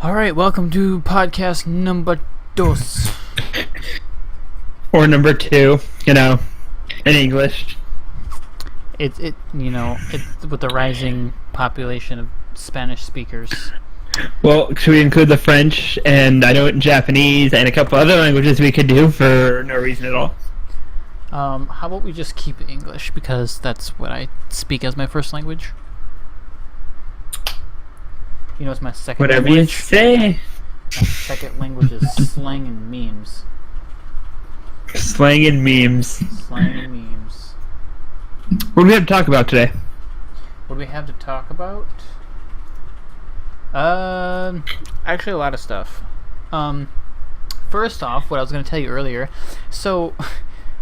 Alright, welcome to podcast number dos. Or number 2, in English. It's with the rising population of Spanish speakers. Well, should we include the French and I know Japanese and a couple other languages we could do for no reason at all? How about we just keep it English, because that's what I speak as my first language. It's my second Whatever language. you say. My second language is slang and memes. Slang and memes. Slang and memes. What do we have to talk about today? What do we have to talk about? Actually a lot of stuff. First off, what I was going to tell you earlier. So,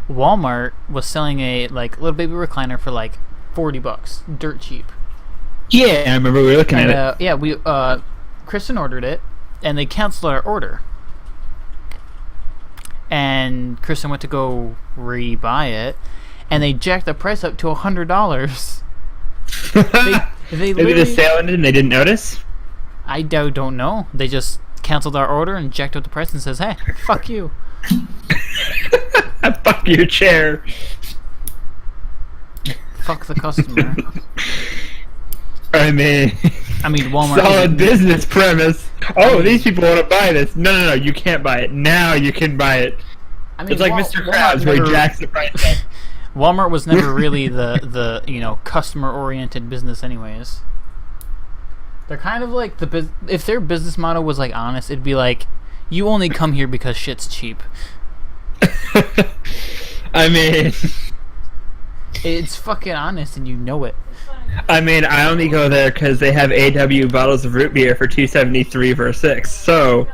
Walmart was selling a little baby recliner for $40, dirt cheap. Yeah, I remember we were looking at it. Yeah, Kristen ordered it, and they canceled our order. And Kristen went to go re-buy it, and they jacked the price up to $100. They Maybe the sale ended and they didn't notice? I don't know. They just canceled our order and jacked up the price and says, "Hey, fuck you." Fuck your chair. Fuck the customer. I mean, Walmart. Solid business premise. Oh, these people want to buy this. No, you can't buy it. Now you can buy it. It's like Mr. Krabs where he jacks the price up. Walmart was never really the customer-oriented business anyways. They're kind of like if their business model was honest, it'd be like, you only come here because shit's cheap. It's fucking honest and you know it. I only go there because they have AW bottles of root beer for $2.73 for a 6. So,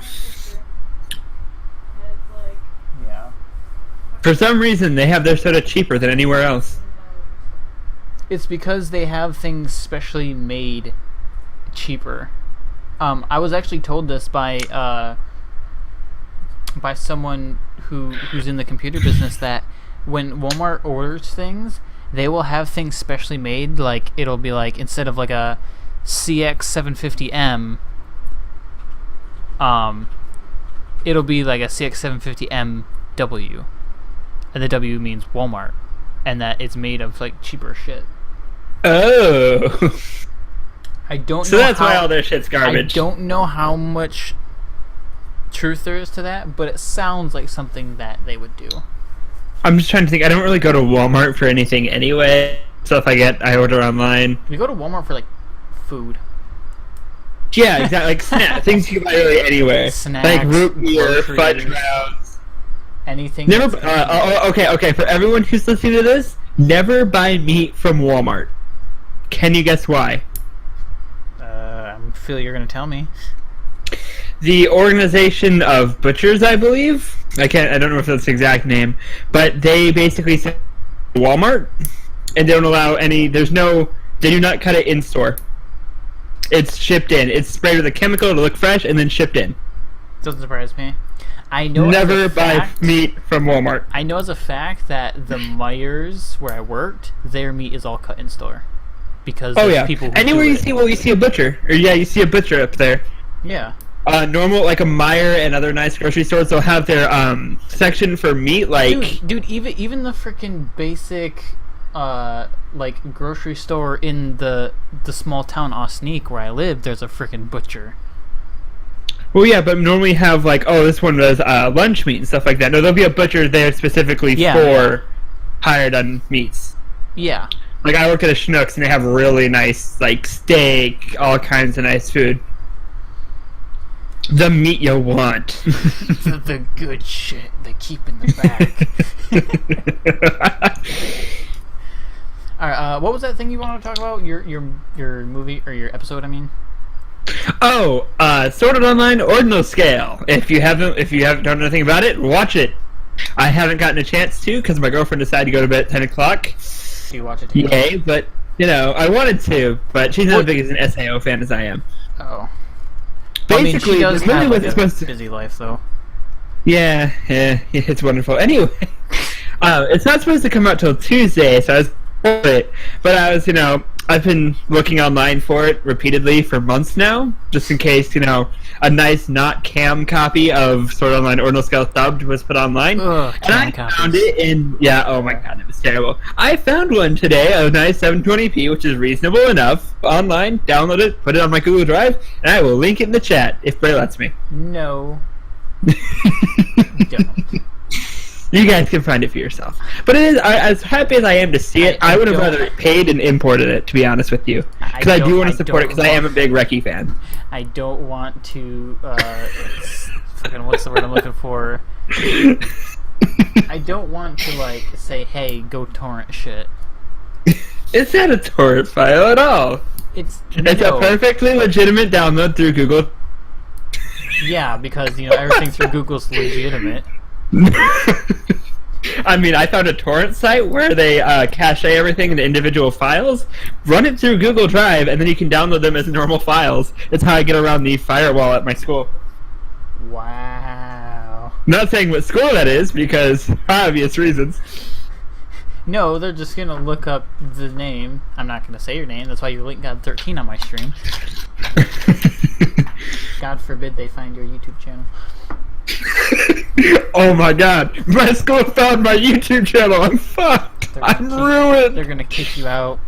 yeah. For some reason, they have their soda cheaper than anywhere else. It's because they have things specially made cheaper. I was actually told this by someone who's in the computer business, that when Walmart orders things, they will have things specially made. It'll be instead of a CX750M, it'll be a CX750MW, and the W means Walmart, and that it's made of cheaper shit. Oh. I don't know. So that's why all their shit's garbage. I don't know how much truth there is to that, but it sounds like something that they would do. I'm just trying to think. I don't really go to Walmart for anything anyway. So if I order online. You go to Walmart for food. Yeah, exactly. Things you can buy really anywhere. Snacks, root beer, groceries, fudge rounds. Anything. Never. Okay. For everyone who's listening to this, never buy meat from Walmart. Can you guess why? I feel you're gonna tell me. The Organization of Butchers, I believe. I don't know if that's the exact name, but they basically say Walmart and don't allow any. They do not cut it in store. It's shipped in. It's sprayed with a chemical to look fresh and then shipped in. Doesn't surprise me. I know. Never buy meat from Walmart. I know as a fact that the Myers where I worked, their meat is all cut in store, because people who anywhere you see a butcher, or you see a butcher up there. Yeah. Normal, like a Meijer and other nice grocery stores, they'll have their section for meat, Dude, even the freaking basic, grocery store in the small town Osneek where I live, there's a freaking butcher. Well, yeah, but normally have this one does lunch meat and stuff like that. No, there'll be a butcher there specifically for hired on meats. Yeah. I work at a Schnucks and they have really nice steak, all kinds of nice food. The meat you want. the good shit they keep in the back. Alright, what was that thing you wanted to talk about? Your movie, or your episode, I mean? Oh, Sword Art Online Ordinal Scale. If you don't know anything about it, watch it. I haven't gotten a chance to because my girlfriend decided to go to bed at 10 o'clock. Do you watch it together? Yay, but, I wanted to, but she's not as big as an SAO fan as I am. Oh. Basically, she does this movie have was a busy life, though. Yeah, it's wonderful. Anyway, it's not supposed to come out till Tuesday, so I was it. But I was, I've been looking online for it repeatedly for months now, just in case, a nice not cam copy of Sword Art Online Ordinal Scale Subbed was put online. Ugh, And I cam found copies. it in, oh my god, it was terrible. I found one today, a nice 720p, which is reasonable enough, online, download it, put it on my Google Drive, and I will link it in the chat, if Bray lets me. No. Don't. You guys can find it for yourself. But it is, as happy as I am to see it, I I would have don't- rather paid and imported it, to be honest with you. Because I do want to support it, because I am a big Reki fan. I don't want to, fucking, what's the word I'm looking for? I don't want to, say, hey, go torrent shit. It's not a torrent file at all. It's It's a perfectly legitimate download through Google. Yeah, because, everything through Google's legitimate. I mean, I found a torrent site where they cache everything into individual files, run it through Google Drive, and then you can download them as normal files. That's how I get around the firewall at my school. Wow. Not saying what school that is, because obvious reasons. No, they're just gonna look up the name. I'm not gonna say your name, that's why you link God 13 on my stream. God forbid they find your YouTube channel. Oh my god, my school found my YouTube channel. I'm fucked. I'm ruined. They're gonna kick you out.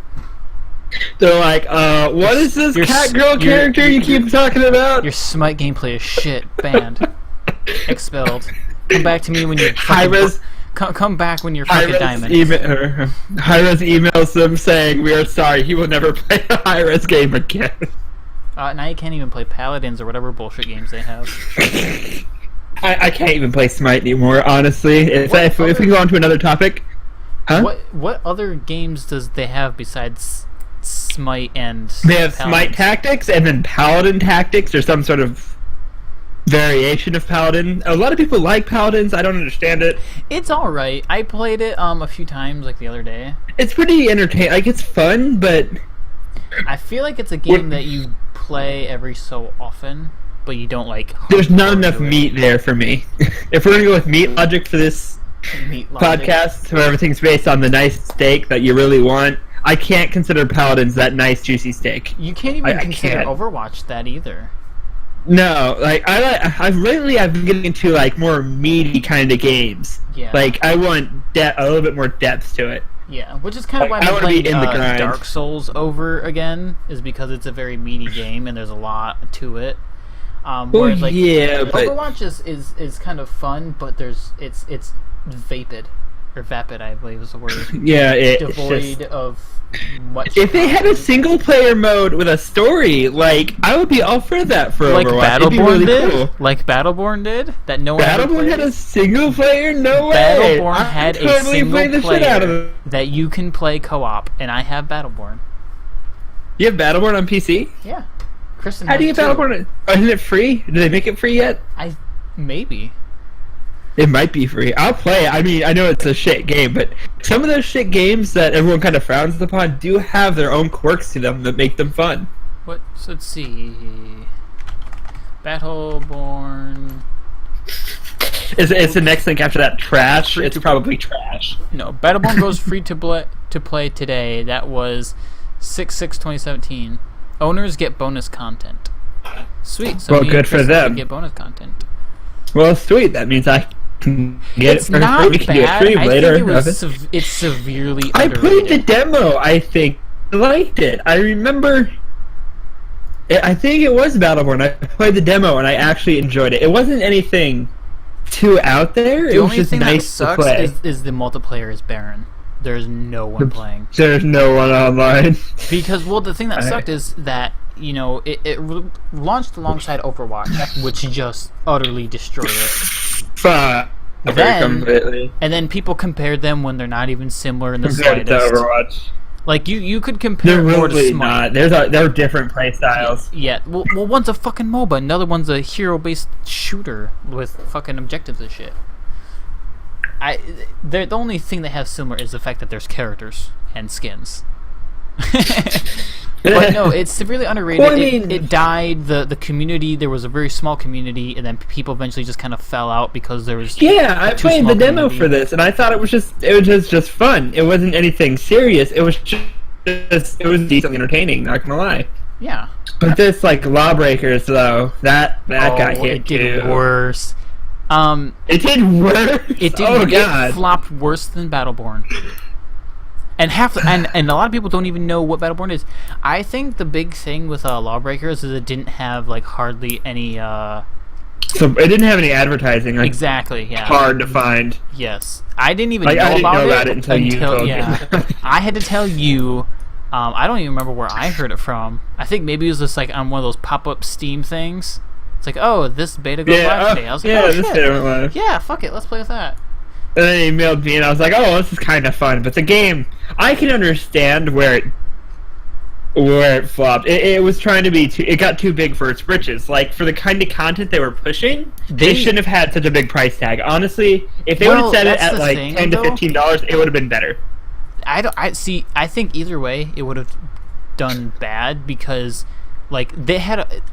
They're like, what is this Your cat s- girl your- character you keep talking about? Your Smite gameplay is shit. Banned. Expelled. Come back to me when you're Hi-Res, come back when you're fucking diamond. Hi-Res emails them saying, we are sorry, he will never play a Hi-Res game again. Now you can't even play Paladins or whatever bullshit games they have. I can't even play Smite anymore, honestly. If we go on to another topic. Huh? What other games does they have besides Smite and They have Paladins? Smite Tactics and then Paladin Tactics, or some sort of variation of Paladin. A lot of people like Paladins. I don't understand it. It's alright. I played it a few times the other day. It's pretty entertaining. Like, it's fun, but I feel like it's a game that you play every so often, but you don't there's not hardcore enough do it. meat there for me. If we're gonna go with meat logic for this Meat logic. podcast, where everything's based on the nice steak that you really want, I can't consider Paladins that nice juicy steak. You can't even I consider can't. Overwatch that either. No, I've been getting into more meaty kind of games. Yeah. I want a little bit more depth to it. Yeah, which is kind of why I I'm wanna be playing in the grind. Dark Souls over again, is because it's a very meaty game and there's a lot to it. Whereas, yeah, but Overwatch is kind of fun, but it's vapid or vapid, I believe is the word. yeah, it's Devoid just, of much. if they had a content. single player mode with a story, I would be all for that for like Overwatch. It'd be Battleborn really did, cool. like Battleborn did, that no one ever Battleborn played. had a single player? No way! Battleborn I'm had a totally single playing the shit out of player it. that you can play co-op, and I have Battleborn. You have Battleborn on PC? Yeah, Kristen. How do you has get too. Battleborn? Isn't it free? Did they make it free yet? Maybe. It might be free. I'll play it. I mean, I know it's a shit game, but some of those shit games that everyone kind of frowns upon do have their own quirks to them that make them fun. Let's see. Battleborn. Is the next link after that trash? It's probably trash. No, Battleborn goes free to play today. That was 6/6/2017. Owners get bonus content. Sweet. So Well, me and good for Kristen them. can get bonus content. Well, sweet. That means I can get It's it for not free. We can do a bad. stream I later. think it's severely I played the underrated. demo. I think I liked it. I remember. I think it was Battleborn. I played the demo and I actually enjoyed it. It wasn't anything too out there. The It was only just thing that nice to sucks play. is the multiplayer is barren. There's no one playing. There's no one online. Because, the thing that Alright. sucked is that, it launched alongside Overwatch, which just utterly destroyed it. Fuck. Then- Completely. And then people compared them when they're not even similar in the Compared to slightest. Overwatch. You could compare They're more to really Smite. not. They're different play styles. Yeah, well, one's a fucking MOBA, another one's a hero-based shooter with fucking objectives and shit. The only thing they have similar is the fact that there's characters and skins. But no, it's severely underrated. Well, I mean- it died. The community, there was a very small community, and then people eventually just kind of fell out because there was Yeah, I too played small the demo community. for this, and I thought it was just fun. It wasn't anything serious. It was just it was decently entertaining. Not gonna lie. Yeah. But this like Lawbreakers though, that got hit it did too. worse. It did worse. It did. Oh It god. flopped worse than Battleborn. And and a lot of people don't even know what Battleborn is. I think the big thing with Lawbreakers is it didn't have like hardly any. So it didn't have any advertising. Like, Exactly. Yeah. hard to find. Yes. I didn't even Like, know, I didn't about, know it about it until you told me. yeah. I had to tell you. I don't even remember where I heard it from. I think maybe it was just like on one of those pop-up Steam things. It's like, oh, this beta goes live today. I was like, yeah, oh this shit. didn't live. Yeah, fuck it. Let's play with that. And then he mailed me, and I was like, "Oh, this is kind of fun." But the game, I can understand where it flopped. It was trying to be too. It got too big for its britches. Like for the kind of content they were pushing, they shouldn't have had such a big price tag. Honestly, if they would have set it that's at the like thing, $10 to though. $15, it would have been better. I see. I think either way, it would have done bad because, like,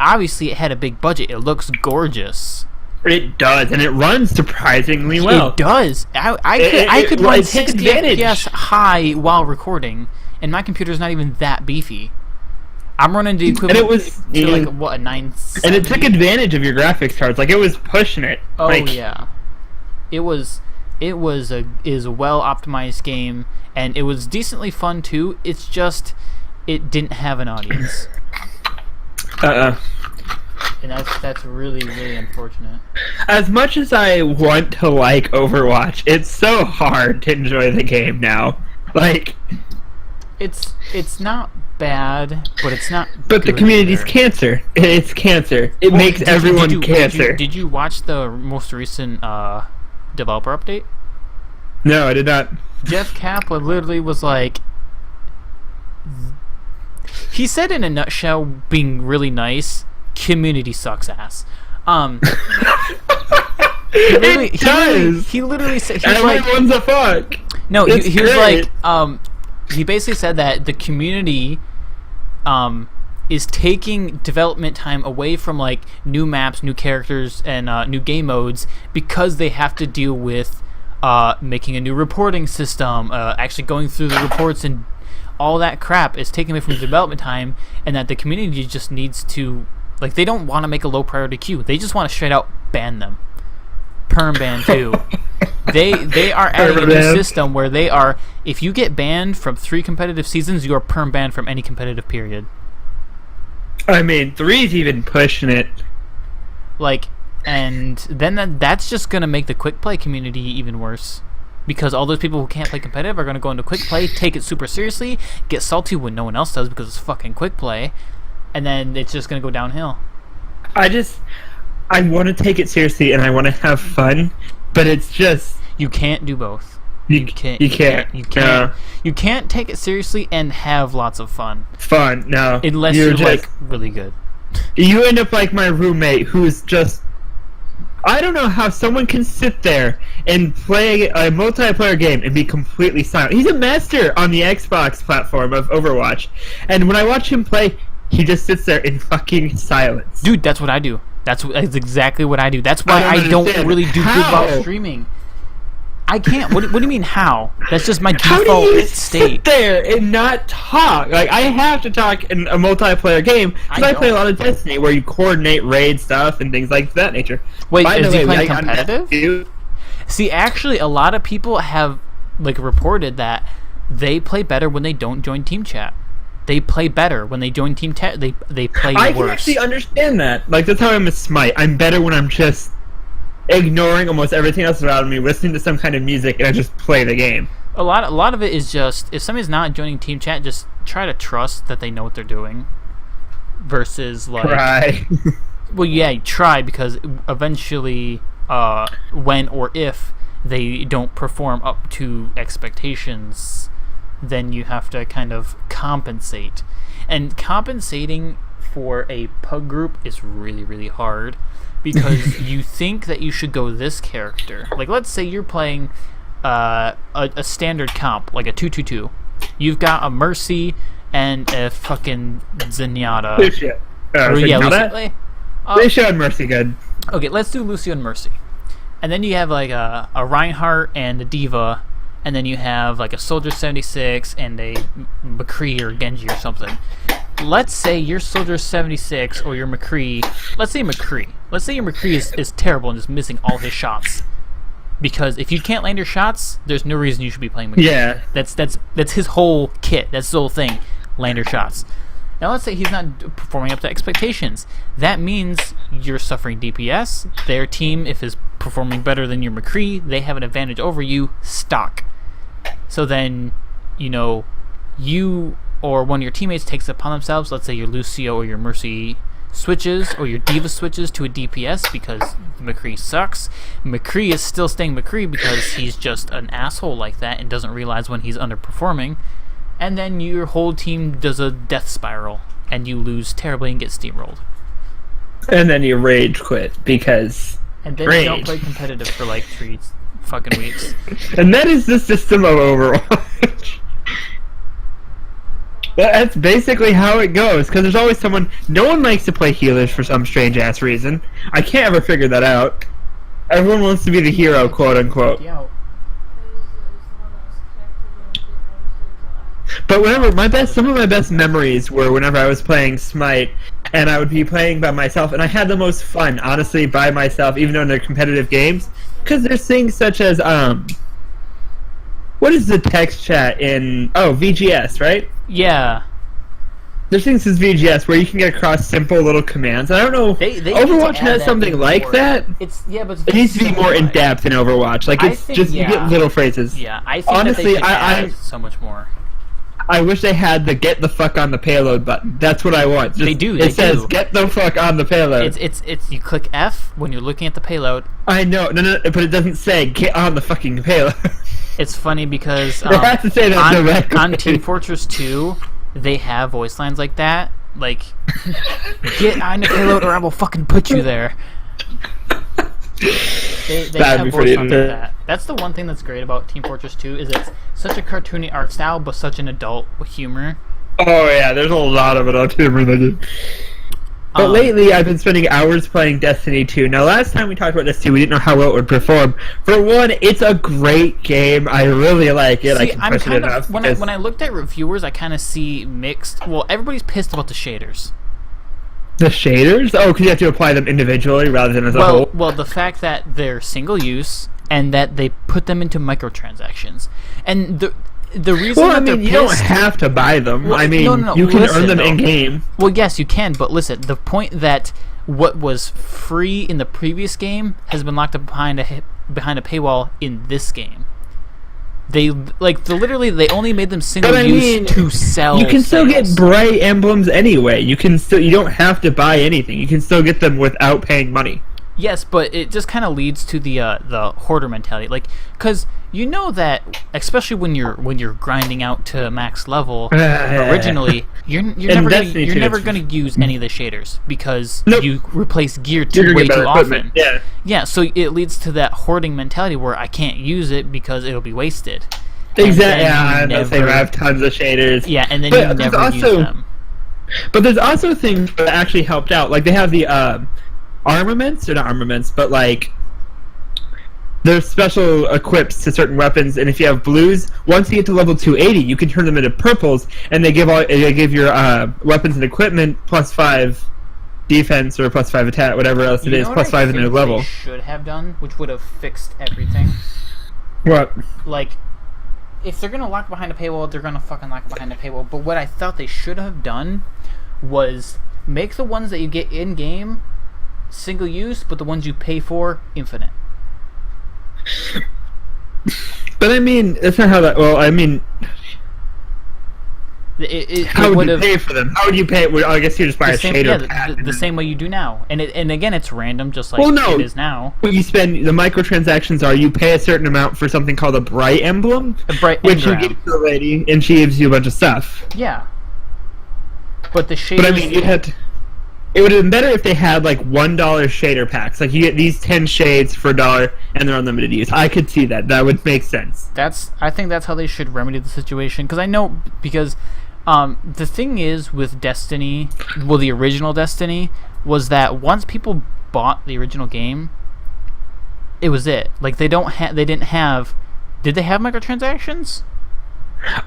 obviously it had a big budget. It looks gorgeous. It does, and it runs surprisingly well. It does. I could run it takes 60 advantage. FPS high while recording, and my computer's not even that beefy. I'm running the equivalent it was- to like what, a 970? And it took advantage of your graphics cards. Like it was pushing it. Oh like, yeah, it is a well optimized game, and it was decently fun too. It's just it didn't have an audience, and that's really really unfortunate. As much as I want to like Overwatch, it's so hard to enjoy the game now. Like, It's not bad, but it's not. but the good community's either. cancer. It's cancer. It Well, makes everyone cancer. Did you watch the most recent developer update? No, I did not. Jeff Kaplan literally was like, he said in a nutshell, being really nice, community sucks ass. It does. He literally said, he was like, Everyone's a fuck. no, It's he was great. like, he basically said that the community, is taking development time away from like new maps, new characters, and new game modes because they have to deal with making a new reporting system, actually going through the reports and all that crap is taken away from development time, and that the community just needs to, like, they don't want to make a low priority queue. They just want to straight out ban them. Perm ban too. They are adding a new Permaban. system where they are, if you get banned from 3 competitive seasons, you are perm banned from any competitive period. I mean, 3's even pushing it. Like, and then that's just gonna make the quick play community even worse, because all those people who can't play competitive are gonna go into quick play, take it super seriously, get salty when no one else does because it's fucking quick play, and then it's just gonna go downhill. I want to take it seriously and I want to have fun, but it's just You can't do both. you can't. You can't. You can't. You can't take it seriously and have lots of fun Fun. No. unless you're like really good. You end up like my roommate, who's just. I don't know how someone can sit there and play a multiplayer game and be completely silent. He's a master on the Xbox platform of Overwatch, and when I watch him play, he just sits there in fucking silence. Dude, that's what I do. That's exactly what I do. That's why I I don't don't understand. really do good How? while streaming. I can't. What do you mean how? That's just my How do default you state. sit there and not talk? Like, I have to talk in a multiplayer game because I I play a don't. lot of Destiny where you coordinate raid stuff and things like that nature. Wait, By is the he way, playing I- competitive? See, actually, a lot of people have like reported that they play better when they don't join team chat. They play better when they join team chat. They play I can worse. actually understand that. Like, that's how I'm a Smite. I'm better when I'm just ignoring almost everything else around me, listening to some kind of music, and I just play the game. A lot of it is just, if somebody's not joining team chat, just try to trust that they know what they're doing. Versus like, Right. well, yeah, try, because eventually, when or if they don't perform up to expectations, then you have to kind of compensate. And compensating for a pug group is really, really hard, because you think that you should go this character. Like, let's say you're playing a standard comp, like a 2-2-2. You've got a Mercy and a fucking Zenyatta. Lucio. Yeah, Lucio. Lucio. Lucio and Mercy good. Okay, let's do Lucio and Mercy. And then you have like a Reinhardt and a Diva, and then you have like a Soldier 76 and a McCree or Genji or something. Let's say your Soldier 76 or your McCree. Let's say McCree. Let's say your McCree is terrible and just missing all his shots. Because if you can't land your shots, there's no reason you should be playing McCree. Yeah. That's his whole kit. That's his whole thing. Land your shots. Now let's say he's not performing up to expectations. That means you're suffering DPS. Their team, if is performing better than your McCree, they have an advantage over you. Stock. So then, you or one of your teammates takes it upon themselves. Let's say your Lucio or your Mercy switches or your Diva switches to a DPS because McCree sucks. McCree is still staying McCree because he's just an asshole like that and doesn't realize when he's underperforming. And then your whole team does a death spiral, and you lose terribly and get steamrolled. And then you rage quit because And then rage. you don't play competitive for like 3 fucking weeks. And that is the system of Overwatch. That's basically how it goes, because there's always someone... No one likes to play healers for some strange-ass reason. I can't ever figure that out. Everyone wants to be the hero, quote-unquote. But whenever some of my best memories were whenever I was playing Smite, and I would be playing by myself, and I had the most fun, honestly, by myself, even though they're competitive games, because there's things such as what is the text chat in VGS, right? Yeah. There's things as VGS where you can get across simple little commands. I don't know. They Overwatch need to add has that something in like more. that. But It needs to be more in depth in Overwatch. Like I it's think, just you yeah. get little phrases. Yeah, I think Honestly, that they should I add so much more. I wish they had the "get the fuck on the payload" button. That's what I want. They do. It says "get the fuck on the payload." It's you click F when you're looking at the payload. I know, no, but it doesn't say "get on the fucking payload." It's funny because They have to say that directly. on Team Fortress 2, they have voice lines like that. Like, get on the payload or I will fucking put you there. They That'd have be voice pretty lines like intense. that. That's the one thing that's great about Team Fortress 2 is it's such a cartoony art style, but such an adult humor. Oh yeah, there's a lot of it on humor that it. But lately, I've been spending hours playing Destiny 2. Now, last time we talked about Destiny 2, we didn't know how well it would perform. For one, it's a great game. I really like it. See, I can push it enough. When I looked at reviewers, I kind of see mixed. Well, everybody's pissed about the shaders. The shaders? Oh, because you have to apply them individually rather than as a whole. Well, the fact that they're single use and that they put them into microtransactions, and the reason Well, I that they're mean, you don't pissed- have to buy them. Well, I mean, no. you can Listen, earn them though. in-game. Well, yes, you can, but listen, the point that what was free in the previous game has been locked up behind a paywall in this game. They literally they only made them single But I use mean, to sell. You can still get sales. bright emblems anyway. You don't have to buy anything. You can still get them without paying money. Yes, but it just kind of leads to the hoarder mentality, like, because you know that, especially when you're grinding out to max level, originally you're never gonna use any of the shaders because Nope. you replace gear You're gonna way get better too equipment. often. Yeah. Yeah, so it leads to that hoarding mentality where I can't use it because it'll be wasted. Exactly. And Yeah, then you I'm not saying I never- have tons of shaders. Yeah, and then But you there's never use also- them. But there's also things that actually helped out. Like they have the armaments, or not armaments, but like there's special equips to certain weapons, and if you have blues, once you get to level 280, you can turn them into purples, and they give your weapons and equipment +5 defense or +5 attack, whatever else it You is, know what I +5 in their think level. they should have done, which would have fixed everything. What? Like, if they're gonna lock behind a paywall, they're gonna fucking lock behind a paywall. But what I thought they should have done was make the ones that you get in game single use, but the ones you pay for infinite. But I mean, that's not how that. Well, I mean, how would would you have pay for them? How would you pay? Well, I guess you just buy a same, shader yeah, pack. the same way you do now, and again it's random, just like Well, no. it is now. What you spend, the microtransactions are you pay a certain amount for something called a bright emblem, A bright which you engram. give to the lady, and she gives you a bunch of stuff. Yeah, but the shaders. But I mean, it would have been better if they had like $1 shader packs. Like you get these 10 shades for $1, and they're unlimited use. I could see that. That would make sense. I think that's how they should remedy the situation. Because I know The thing is with Destiny, well, the original Destiny, was that once people bought the original game, it was it. Like they didn't have. Did they have microtransactions?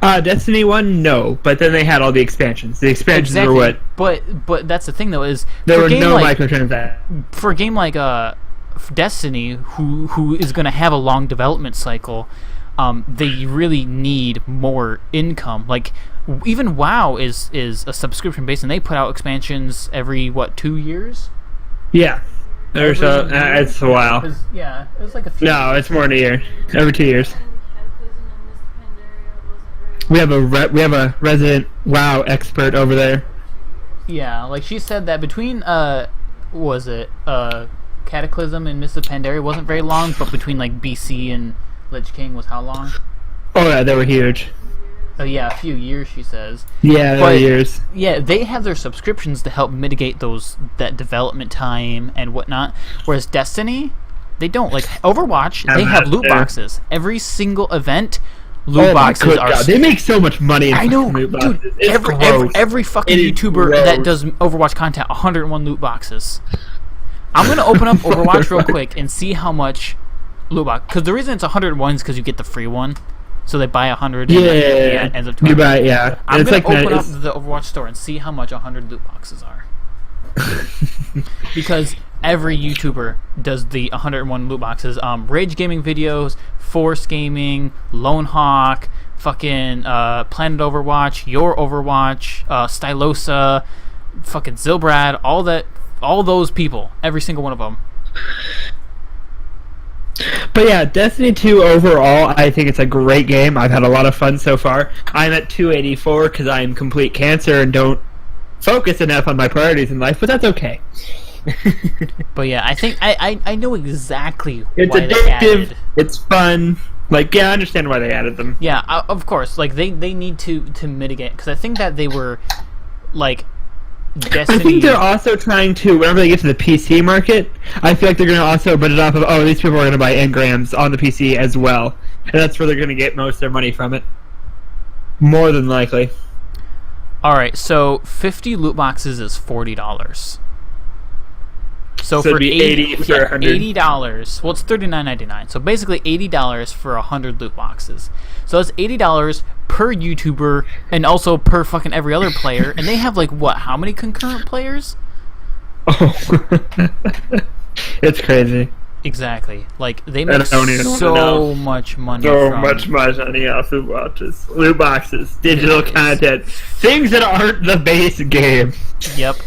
Destiny 1, no, but then they had all the expansions. The expansions were what? But that's the thing though, is there were no microtransactions. For a game like Destiny, who is going to have a long development cycle, they really need more income. Like even WoW is a subscription base, and they put out expansions every 2 years? Yeah. It's a while. Yeah, it was like a few. No, it's more than a year. Every 2 years. We have a resident WoW expert over there. Yeah, like she said that between Cataclysm and Mists of Pandaria wasn't very long, but between like BC and Lich King was how long? Oh yeah, they were huge. Oh yeah, a few years, she says. Yeah, they were years. Yeah, they have their subscriptions to help mitigate that development time and whatnot. Whereas Destiny, they don't. Like Overwatch, they have loot boxes. Every single event, loot boxes are. God. They make so much money. I know, loot dude. It's Every fucking YouTuber that does Overwatch content, 101 loot boxes. I'm gonna open up Overwatch real quick and see how much loot box. Because the reason it's 101 is because you get the free one. So they buy 100. Yeah, and ends up 200. You buy, yeah. I'm gonna open up the Overwatch store and see how much 100 loot boxes are. Because every YouTuber does the 101 loot boxes. Rage Gaming Videos, Force Gaming, Lone Hawk, fucking Planet Overwatch, Your Overwatch, Stylosa, fucking Zilbrad, all those people, every single one of them. But yeah, Destiny 2 overall, I think it's a great game. I've had a lot of fun so far. I'm at 284 because I'm complete cancer and don't focus enough on my priorities in life, but that's okay. But yeah, I think I know exactly it's why addictive. It's fun. Like, yeah, I understand why they added them. Yeah, of course. Like they need to mitigate, because I think that they were like. Destiny. I think they're also trying to, whenever they get to the PC market, I feel like they're going to also put it off of, oh, these people are going to buy engrams on the PC as well. And that's where they're going to get most of their money from it. More than likely. Alright, so 50 loot boxes is $40. So for it'd be 80 for 100. $80, well, it's $39.99. So basically $80 for 100 loot boxes. So that's $80 per YouTuber and also per fucking every other player. And they have like what? How many concurrent players? Oh, it's crazy. Exactly. Like they make so much money. Much money off loot boxes, digital content, things that aren't the base game. Yep.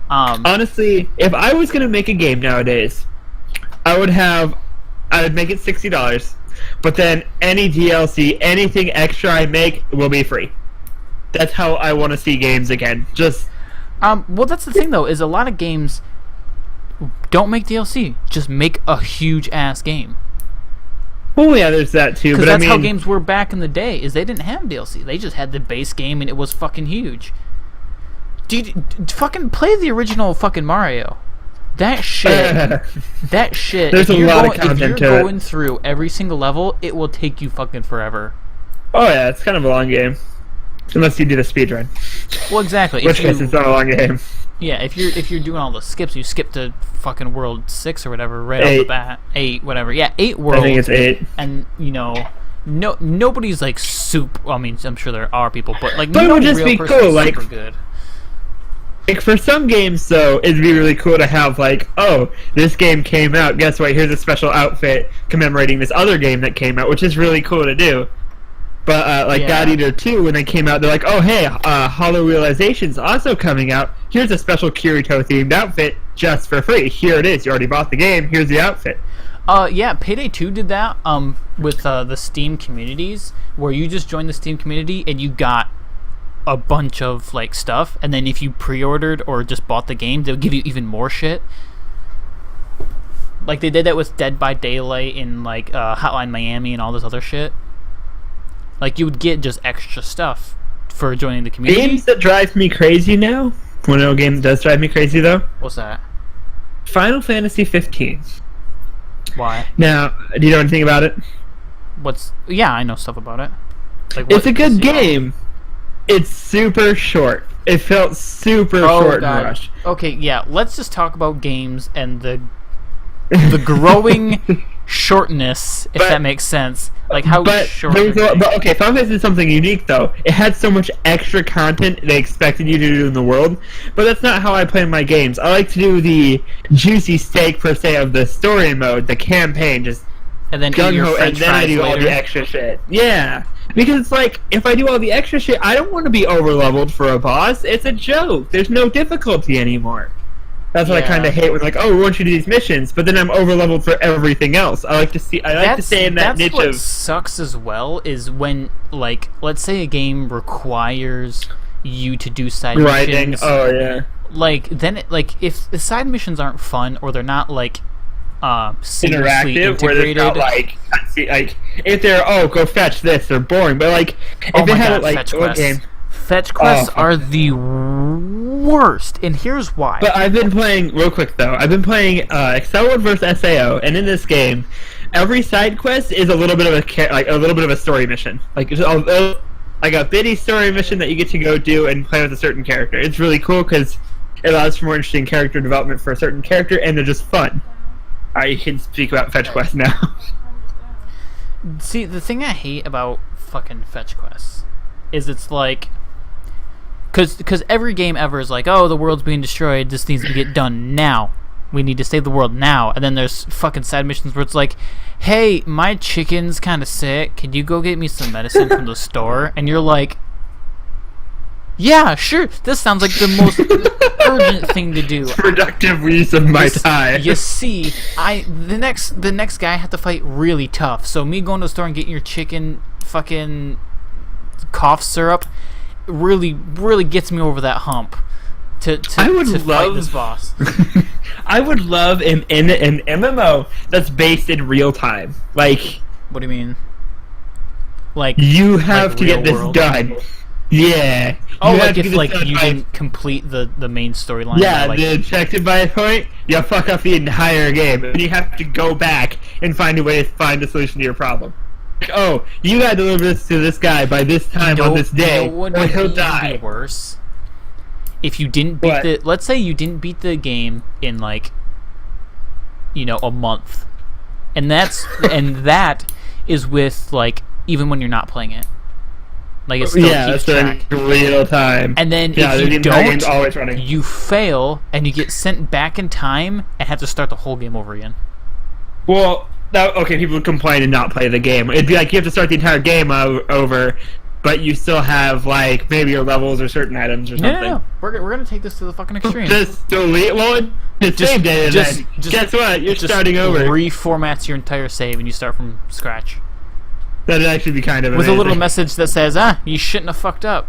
Honestly, if I was gonna make a game nowadays, I would make it $60, but then any DLC, anything extra I make will be free. That's how I want to see games again. Just well, that's the thing though, is a lot of games don't make DLC. Just make a huge ass game. Well, yeah, there's that too. Because that's how games were back in the day. Is they didn't have DLC. They just had the base game and it was fucking huge. Dude, fucking play the original fucking Mario. That shit. There's a lot of content to it. If you're going through every single level, it will take you fucking forever. Oh yeah, it's kind of a long game. Unless you do the speedrun. Well, exactly. Which means it's not a long game. Yeah, if you're doing all the skips, you skip to fucking World 6 or whatever right off the bat. 8, whatever. Yeah, 8 worlds. I think it's 8. And, nobody's like super. Well, I mean, I'm sure there are people, but like but no it would just real be person cool, is like super good. Like for some games, though, it'd be really cool to have like, oh, this game came out. Guess what? Here's a special outfit commemorating this other game that came out, which is really cool to do. But God Eater 2, when they came out, they're like, oh hey, Hollow Realization's also coming out. Here's a special Kirito themed outfit just for free. Here it is. You already bought the game. Here's the outfit. Yeah, Payday 2 did that with the Steam communities, where you just joined the Steam community and you got a bunch of like stuff, and then if you pre-ordered or just bought the game, they'll give you even more shit. Like they did that with Dead by Daylight and like Hotline Miami and all this other shit. Like you would get just extra stuff for joining the community. Games that drive me crazy now. Want to know a game that does drive me crazy though? What's that? Final Fantasy 15. Why? Now, do you know anything about it? Yeah, I know stuff about it. Like, it's a good game. It's super short. It felt super short and rushed. Okay, yeah. Let's just talk about games and the growing shortness, if that makes sense. Like how short. But okay, Final Fantasy is something unique though. It had so much extra content they expected you to do in the world, but that's not how I play my games. I like to do the juicy steak per se of the story mode, the campaign, just and then eat your French and then I do fries all later. the extra shit. Yeah. Because it's like, if I do all the extra shit, I don't want to be over-leveled for a boss. It's a joke. There's no difficulty anymore. That's what I kind of hate when, like, oh, we want you to do these missions, but then I'm over-leveled for everything else. I like to stay in that niche of... That's what sucks as well, is when, like, let's say a game requires you to do side missions. Oh, yeah. Like, then, if the side missions aren't fun, or they're not, like, seamlessly interactive, integrated. where there's not like if they're go fetch this, they're boring. But like if they have it like fetch quests are the worst, and here's why. But I've been playing real quick though. I've been playing Excelworld vs SAO, and in this game, every side quest is a little bit of a story mission. Like a bitty story mission that you get to go do and play with a certain character. It's really cool because it allows for more interesting character development for a certain character, and they're just fun. I can speak about fetch quests now. See, the thing I hate about fucking fetch quests is it's like, because every game ever is like, oh, the world's being destroyed, this needs to get done now. We need to save the world now. And then there's fucking side missions where it's like, hey, my chicken's kind of sick. Can you go get me some medicine from the store? And you're like, yeah, sure. This sounds like the most urgent thing to do. Productive use of my time. You see, the next guy I have to fight really tough. So me going to the store and getting your chicken fucking cough syrup really gets me over that hump to fight this boss. I would love an MMO that's based in real time. Like, what do you mean? Like, you have to get this world? Done. Yeah. Oh, like if you didn't complete the main storyline. Yeah, the objective by a point, you fuck up the entire game, and you have to go back and find a way to find a solution to your problem. Like, oh, you gotta deliver this to this guy by this time on this day, or he'll die. Be worse if you didn't beat let's say you didn't beat the game in like, a month, and that is with like even when you're not playing it. Like it still keeps track. Real time. And then if you don't, always running. You fail and you get sent back in time and have to start the whole game over again. Well, people would complain and not play the game. It'd be like you have to start the entire game over, but you still have like maybe your levels or certain items or something. No. We're gonna take this to the fucking extreme. Just delete one. Guess what? You're starting over. Reformats your entire save and you start from scratch. That'd actually be kind of with amazing. A little message that says, you shouldn't have fucked up.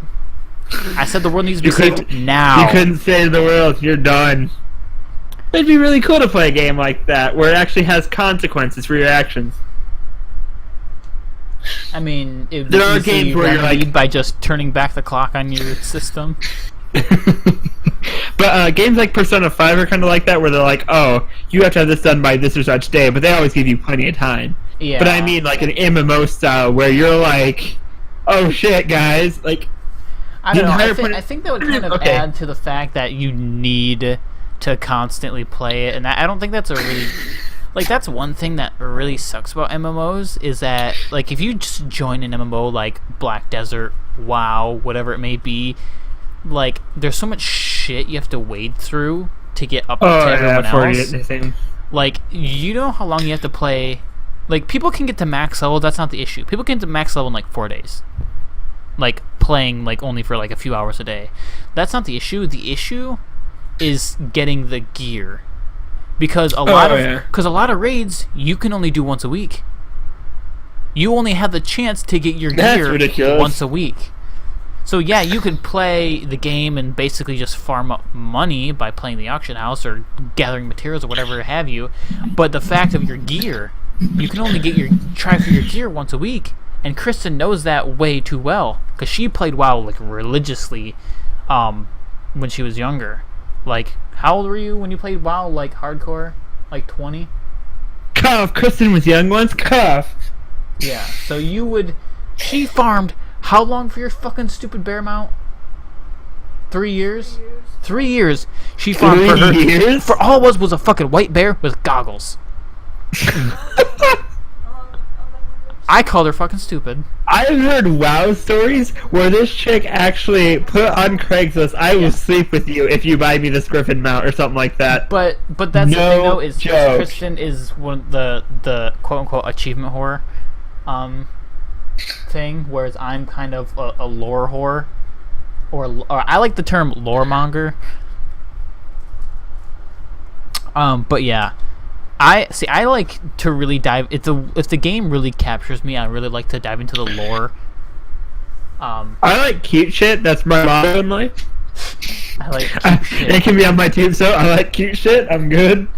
I said the world needs to be saved now. You couldn't save the world. You're done. It'd be really cool to play a game like that, where it actually has consequences for your actions. I mean, it would be easily remedied by just turning back the clock on your system. But games like Persona 5 are kind of like that, where they're like, oh, you have to have this done by this or such day, but they always give you plenty of time. Yeah. But I mean, like an MMO style, where you're like, oh shit, guys, like. I don't know. I think that would kind of add to the fact that you need to constantly play it, and I don't think that's a really. Like, that's one thing that really sucks about MMOs, is that, like, if you just join an MMO like Black Desert, WoW, whatever it may be, like, there's so much shit you have to wade through to get up to everyone else. Like, you know how long you have to play. Like, people can get to max level, that's not the issue. People can get to max level in, like, 4 days. Like, playing, like, only for, like, a few hours a day. That's not the issue. The issue is getting the gear. Because a lot of raids, you can only do once a week. You only have the chance to get your gear once a week. So, yeah, you could play the game and basically just farm up money by playing the auction house or gathering materials or whatever have you. But the fact of your gear... You can only try for your gear once a week, and Kristen knows that way too well because she played WoW like religiously, when she was younger. Like, how old were you when you played WoW like hardcore? Like 20? Cuff. Kristen was young once. Cuff. Yeah. So she farmed How long for your fucking stupid bear mount? 3 years? 3 years. She farmed for her. 3 years? For all it was a fucking white bear with goggles. I called her fucking stupid. I've heard WoW stories where this chick actually put on Craigslist, "I will sleep with you if you buy me this Griffin mount," or something like that. But that's the No thing though, is joke. Kristen is one of the quote unquote achievement whore thing, whereas I'm kind of a lore whore. Or I like the term loremonger. But yeah. I like to really dive. If the game really captures me, I really like to dive into the lore. I like cute shit. That's my motto in life. I like cute shit. It can be on my tombstone. I like cute shit. I'm good.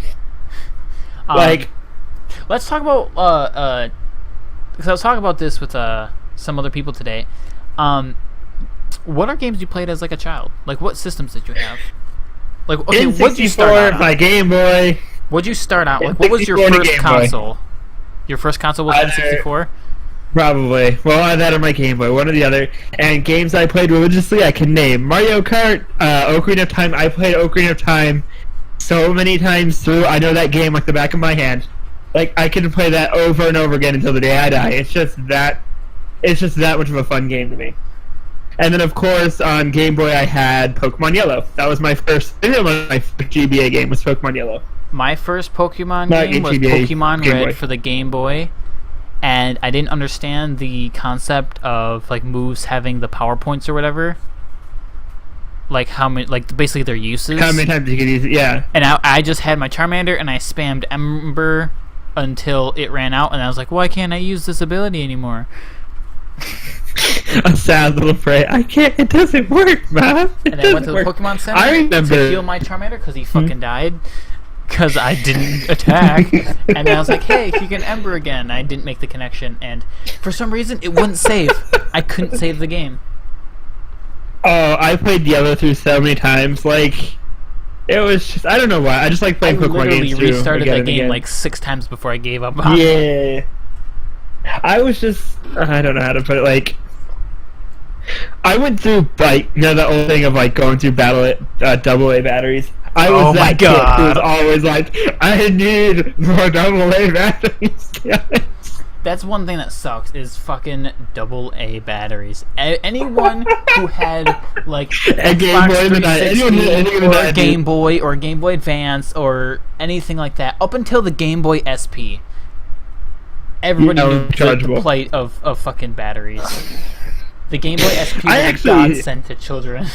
Let's talk about because I was talking about this with some other people today. What are games you played as like a child? Like what systems did you have? Like okay, what'd you start out on? My Game Boy. What'd you start out? Like what was your N64 and a first Game Boy. console? Your first console was N64? Probably. Well, either that or my Game Boy, one or the other. And games I played religiously, I can name Mario Kart, Ocarina of Time. I played Ocarina of Time so many times through. I know that game like the back of my hand. Like I can play that over and over again until the day I die. It's just that much of a fun game to me. And then, of course, on Game Boy, I had Pokemon Yellow. That was my first. I think my first GBA game was Pokemon Yellow. My first Pokemon Not game was GBA, Pokemon Game Red Boy. for the Game Boy, and I didn't understand the concept of like moves having the power points or whatever. Like how many, like basically their uses. How many times you could use it? Yeah. And I just had my Charmander and I spammed Ember until it ran out, and I was like, why can't I use this ability anymore? A sad little prey. I can't. It doesn't work, man. And I went to the Pokemon Center I remember. to heal my Charmander because he fucking died. Because I didn't attack. And I was like, hey, you can Ember again. I didn't make the connection. And for some reason, it wouldn't save. I couldn't save the game. Oh, I played Yellow through so many times. Like, it was just. I don't know why. I just like I playing Pokemon literally games through restarted again that and game again. like 6 times before I gave up on it. Yeah. I was just. I don't know how to put it. Like, I went through, like, you know, the old thing of, like, going through AA batteries. I was Oh my that kid who was God. always like, I need more AA batteries. That's one thing that sucks is fucking AA batteries. Anyone who had like A Game Boy in the night. 360 Anyone in the or night, Game Boy or Game Boy Advance or anything like that, up until the Game Boy SP, everybody Yeah, knew the rechargeable. plight of fucking batteries. The Game Boy SP was I a actually- godsend to children.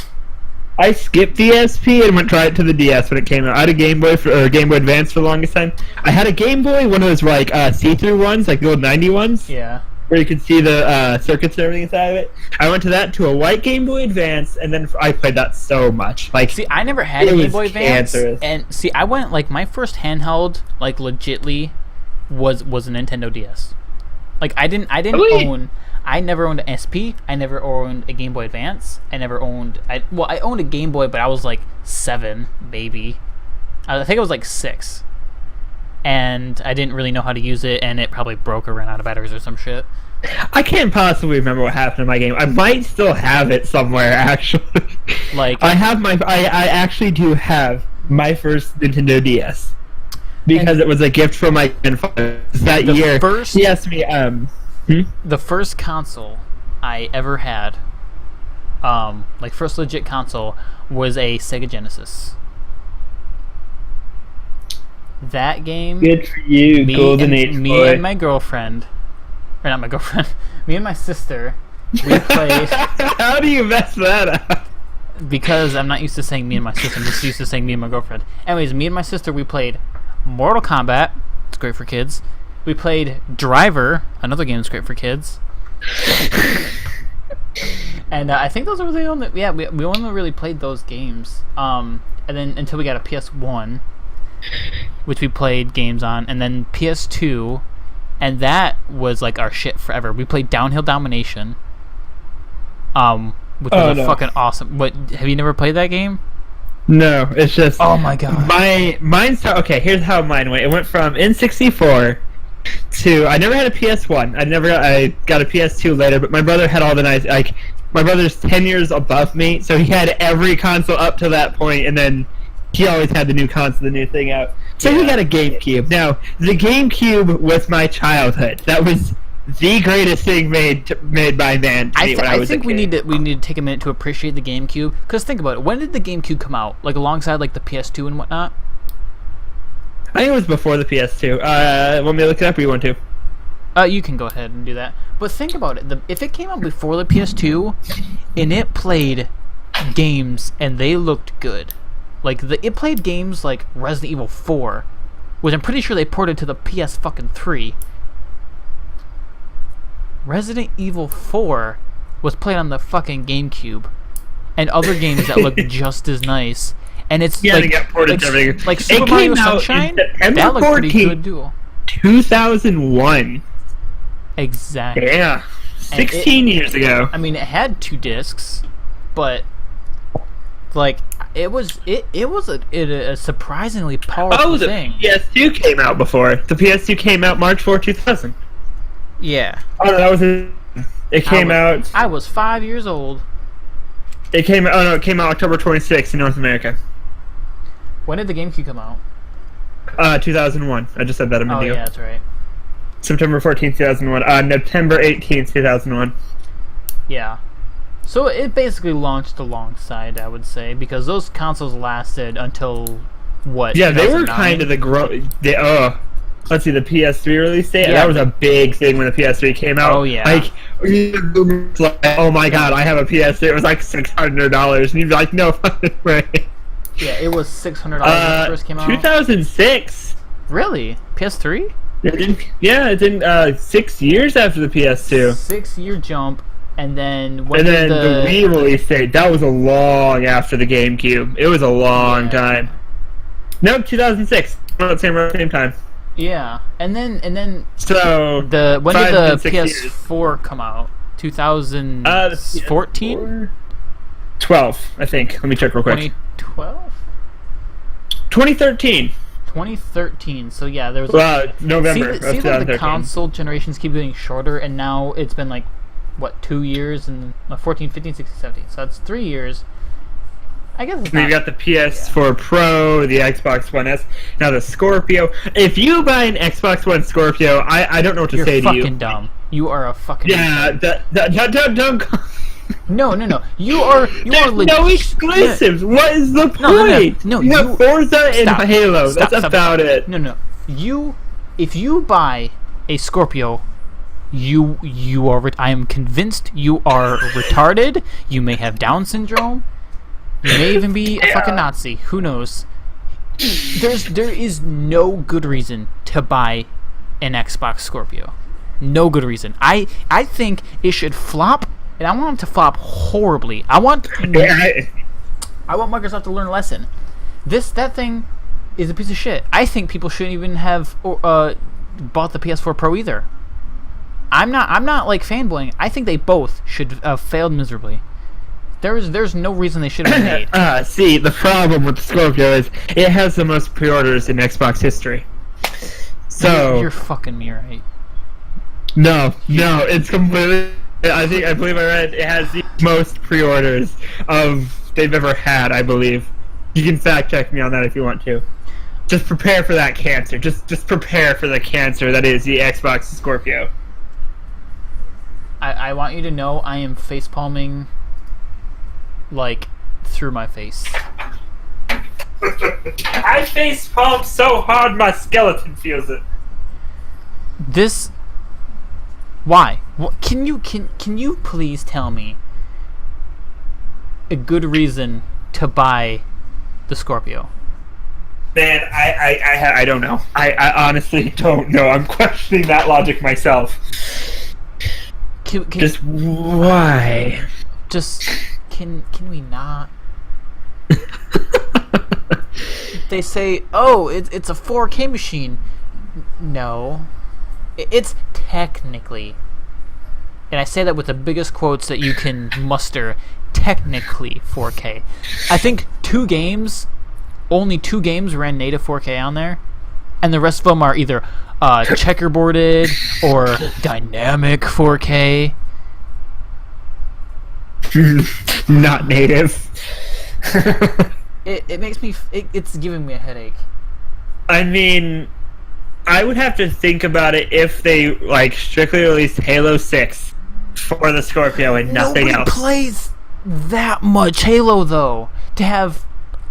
I skipped the SP and went tried to the DS when it came out. I had a Game Boy or Game Boy Advance for the longest time. I had a Game Boy, one of those like see-through ones, like the old 90 ones, Yeah. where you could see the circuits and everything inside of it. I went to that, to a white Game Boy Advance, and then I played that so much. Like, See, I never had It a Game was Boy Advance, cancerous. and see, I went like my first handheld, like legitly, was a Nintendo DS. Like I didn't Really? own. I never owned an SP. I never owned a Game Boy Advance. I never owned. I owned a Game Boy, but I was like 7, maybe. I think I was like 6, and I didn't really know how to use it, and it probably broke or ran out of batteries or some shit. I can't possibly remember what happened to my game. I might still have it somewhere, actually. Like I actually do have my first Nintendo DS. Because it was a gift from my grandfather that The year. first- He asked me, the first console I ever had, like first legit console, was a Sega Genesis. That game, good for you, Golden Age me boy. and my girlfriend, or not my girlfriend, me and my sister, we played, How do you mess that up? because I'm not used to saying me and my sister, I'm just used to saying me and my girlfriend. Anyways, me and my sister, we played Mortal Kombat, it's great for kids. We played Driver, another game that's great for kids. And I think those were the only, yeah, we only really played those games. And then until we got a PS1, which we played games on, and then PS2, and that was like our shit forever. We played Downhill Domination, which was fucking awesome. But have you never played that game? No, it's just. Oh my god. Mine's okay. Here's how mine went. It went from N64 2. I never had a PS1. I got a PS2 later, but my brother had all the nice, like, my brother's 10 years above me, so he had every console up to that point, and then he always had the new console, the new thing out. So he got a GameCube. Now, the GameCube was my childhood. That was the greatest thing made by man to me when I was a think kid. we need to take a minute to appreciate the GameCube, because think about it. When did the GameCube come out? Like alongside like the PS2 and whatnot? I think it was before the PS2. Want me to look it up or you want to? You can go ahead and do that. But think about it. If it came out before the PS2, and it played games and they looked good, like it played games like Resident Evil 4, which I'm pretty sure they ported to the PS fucking 3. Resident Evil 4 was played on the fucking GameCube, and other games that looked just as nice. And it's Yeah, they got ported to everything. like It Super Mario came out in Sunshine. September That looked pretty 14th. good too. 2001. Exactly. Yeah. 16 years ago. I mean, it had 2 discs, but like it was a surprisingly powerful Oh, the thing. PS2 came out before. The PS2 came out March 4, 2000. Yeah. Oh, no, that was it. It came out. I was 5 years old. It came out. Oh no, it came out October 26th in North America. When did the GameCube come out? 2001. I just said that a minute Oh ago. yeah, that's right. September 14th, 2001. November 18th, 2001. Yeah. So it basically launched alongside, I would say, because those consoles lasted until what? Yeah, they were 2009? kind of the let's see, the PS3 release date. Yeah. That was a big thing when the PS3 came out. Oh, yeah. Like, oh my god, I have a PS3. It was like $600, and you'd be like, no fucking way. Yeah, it was $600 when it first came out. 2006. Really? PS3? It didn't. 6 years after the PS2. 6-year jump, and then when And did then the Wii release date, that was a long after the GameCube. It was a long time. Nope, 2006. Around the same time. Yeah, and then So when did the 6 years. PS4 come out? 2014? 12, I think. Let me check real quick. 2012? 2013. 2013. So yeah, there was. November of see that 2013. the console generations keep getting shorter, and now it's been like, what, 2 years, and 14, 15, 16, 17. So that's 3 years. I guess it's Then you not. got the PS4 Pro, the Xbox One S, now the Scorpio. If you buy an Xbox One Scorpio, I don't know what to You're say to you. fucking dumb. You are a fucking. Yeah, don't. No. You are There's legit. no exclusives. What is the point? No, you have Forza and Stop. Halo. Stop, That's stop, about stop. it. No. If you buy a Scorpio, you are. I am convinced you are retarded. You may have Down syndrome. You may even be a fucking Nazi. Who knows? There is no good reason to buy an Xbox Scorpio. No good reason. I think it should flop, and I want it to flop horribly. I want Microsoft to learn a lesson. That thing is a piece of shit. I think people shouldn't even have bought the PS4 Pro either. I'm not like fanboying. I think they both should have failed miserably. There's no reason they should have been made. See, the problem with the Scorpio is it has the most pre-orders in Xbox history. So You're fucking me, right? no, it's completely. I believe I read it has the most pre-orders they've ever had. I believe. You can fact check me on that if you want to. Just prepare for that cancer. Just prepare for the cancer that is the Xbox Scorpio. I want you to know I am facepalming, like, through my face. I facepalm so hard my skeleton feels it. This. Why? Can you please tell me a good reason to buy the Scorpio? Man, I don't know. I honestly don't know. I'm questioning that logic myself. Just why? Just can we not? They say, oh, it's a 4K machine. No, it's technically, and I say that with the biggest quotes that you can muster. Technically 4K. I think only two games ran native 4K on there. and the rest of them are either checkerboarded or dynamic 4K. Not native. It makes me. It's giving me a headache. I mean, I would have to think about it if they like strictly released Halo 6 for the Scorpio and nothing Nobody else. plays that much Halo though to have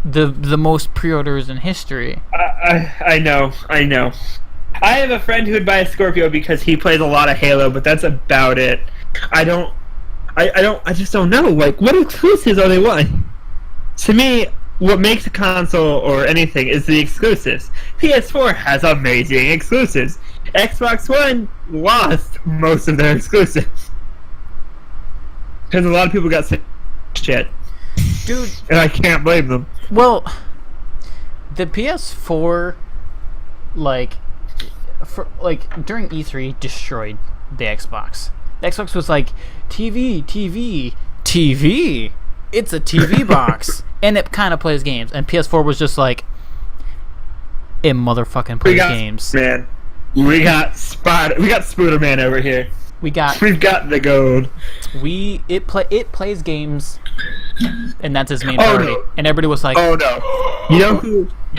the most pre-orders in history. I know. I have a friend who would buy a Scorpio because he plays a lot of Halo, but that's about it. I just don't know. Like, what exclusives are they wanting? To me, what makes a console or anything is the exclusives. PS4 has amazing exclusives. Xbox One lost most of their exclusives. Because a lot of people got sick of shit. Dude, and I can't blame them. well, the PS4 during E3 destroyed the Xbox. The Xbox was like TV. It's a TV box, and it kind of plays games. And PS4 was just like, it motherfucking plays games. Man, we got Spooderman over here. We've got the gold. It plays games, and that's his main priority. No. And everybody was like, "Oh no!" You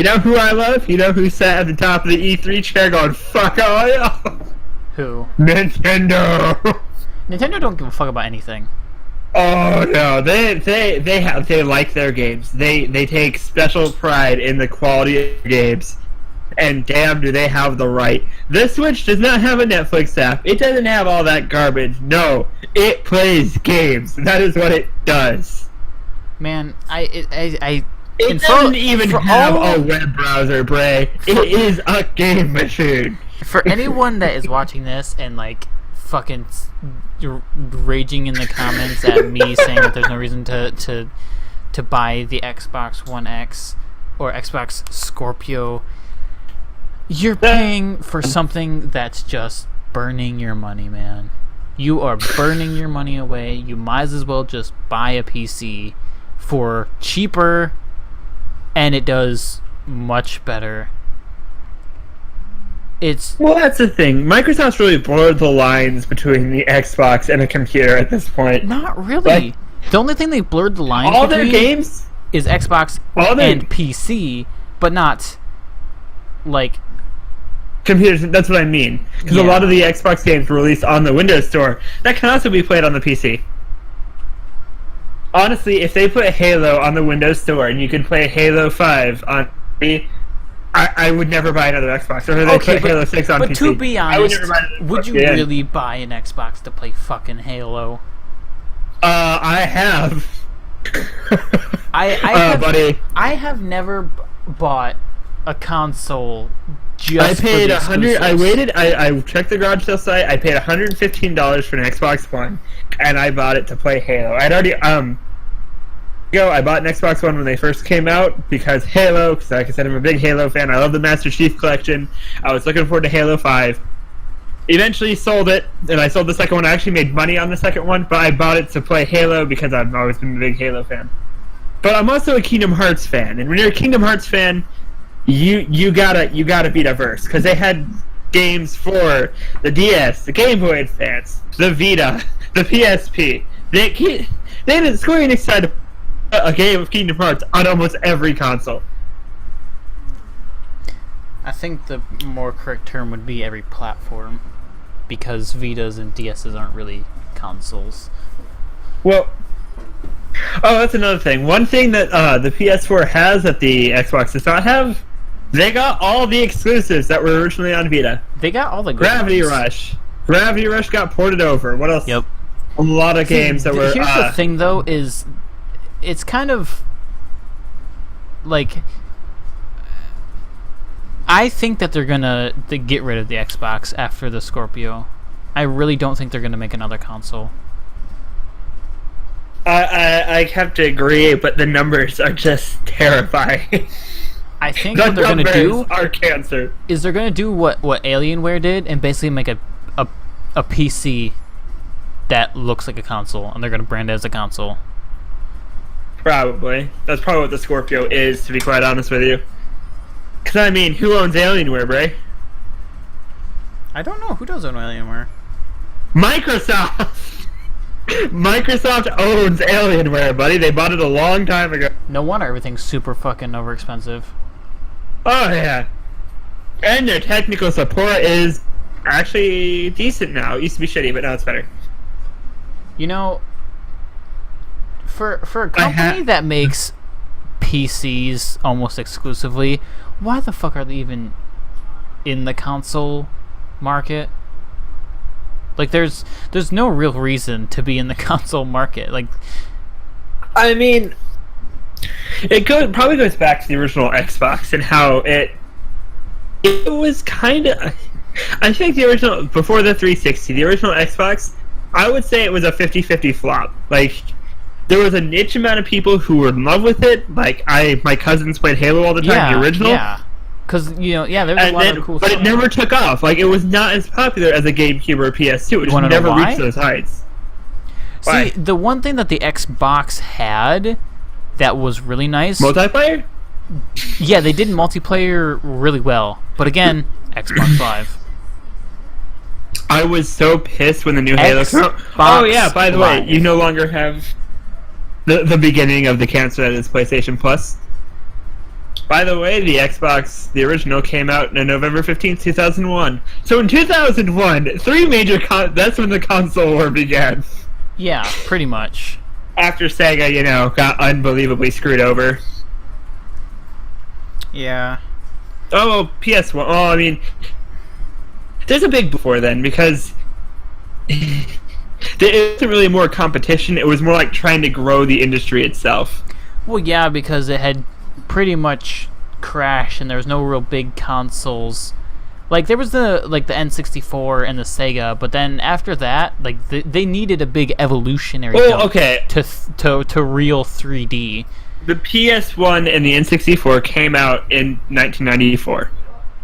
know who I love? You know who sat at the top of the E3 chair going, "Fuck all y'all"? Who? Nintendo. Nintendo don't give a fuck about anything. Oh no, they like their games. They take special pride in the quality of games. And damn, do they have the right. The Switch does not have a Netflix app. It doesn't have all that garbage. No, it plays games. That is what it does. Man, It doesn't even have a web browser, Bray. It is a game machine. For anyone that is watching this and like fucking raging in the comments at me saying that there's no reason to buy the Xbox One X or Xbox Scorpio, you're paying for something that's just burning your money, man. You are burning your money away. You might as well just buy a PC for cheaper, and it does much better. Well, that's the thing. Microsoft's really blurred the lines between the Xbox and a computer at this point. Not really. The only thing they blurred the lines all their between games is Xbox and PC, but not like computers. That's what I mean. Because a lot of the Xbox games were released on the Windows Store. That can also be played on the PC. Honestly, if they put Halo on the Windows Store and you could play Halo 5 on PC, I would never buy another Xbox. Or they put Halo 6 on PC. But to be honest, would you really buy an Xbox to play fucking Halo? I have. Buddy. I have never bought a console just I paid for the $100. I waited. I checked the garage sale site. I paid $115 for an Xbox One, and I bought it to play Halo. I'd already I bought an Xbox One when they first came out because Halo. Because like I said, I'm a big Halo fan. I love the Master Chief Collection. I was looking forward to Halo 5. Eventually sold it, and I sold the second one. I actually made money on the second one, but I bought it to play Halo because I've always been a big Halo fan. But I'm also a Kingdom Hearts fan, and when you're a Kingdom Hearts fan, you gotta be diverse because they had games for the DS, the Game Boy Advance, the Vita, the PSP. They didn't Square Enix had a game of Kingdom Hearts on almost every console. I think the more correct term would be every platform, because Vitas and DSs aren't really consoles. Well, that's another thing. One thing that the PS4 has that the Xbox does not have, they got all the exclusives that were originally on Vita. They got all the good Gravity ones. Rush. Gravity Rush got ported over. What else? Yep. A lot of games that were... Here's the thing, though, is it's kind of like... I think that they're gonna get rid of the Xbox after the Scorpio. I really don't think they're gonna make another console. I have to agree, but the numbers are just terrifying. I think what they're gonna do are cancer. Is they're gonna do what Alienware did and basically make a PC that looks like a console, and they're gonna brand it as a console. Probably. That's probably what the Scorpio is, to be quite honest with you. Because, I mean, who owns Alienware, Bray? I don't know who does own Alienware. Microsoft! Microsoft owns Alienware, buddy. They bought it a long time ago. No wonder everything's super fucking overexpensive. Oh, yeah. And their technical support is actually decent now. It used to be shitty, but now it's better. You know, for a company that makes PCs almost exclusively, why the fuck are they even in the console market? Like, there's no real reason to be in the console market. Like, I mean, probably goes back to the original Xbox and how it was kind of. I think the original, before the 360, the original Xbox, I would say it was a 50-50 flop. Like, there was a niche amount of people who were in love with it. Like, my cousins played Halo all the time, the original. Yeah. Because, there's a lot of cool but stuff. it never took off. Like, it was not as popular as a GameCube or a PS2. It just never reached those heights. See, the one thing that the Xbox had that was really nice... Multiplayer? Yeah, they did multiplayer really well. But again, Xbox Live. I was so pissed when the new Halo came out. Oh, yeah, by the way, you no longer have the beginning of the cancer that is PlayStation Plus. By the way, the Xbox, the original, came out on November 15th, 2001. So in 2001, three major that's when the console war began. Yeah, pretty much. After Sega, got unbelievably screwed over. Yeah. Oh, PS1. Oh, I mean, there's a big before then, because there isn't really more competition. It was more like trying to grow the industry itself. Well, yeah, because it had pretty much crashed and there was no real big consoles. Like, there was the N64 and the Sega, but then after that, like, they needed a big evolutionary jump to real 3D. The PS1 and the N64 came out in 1994.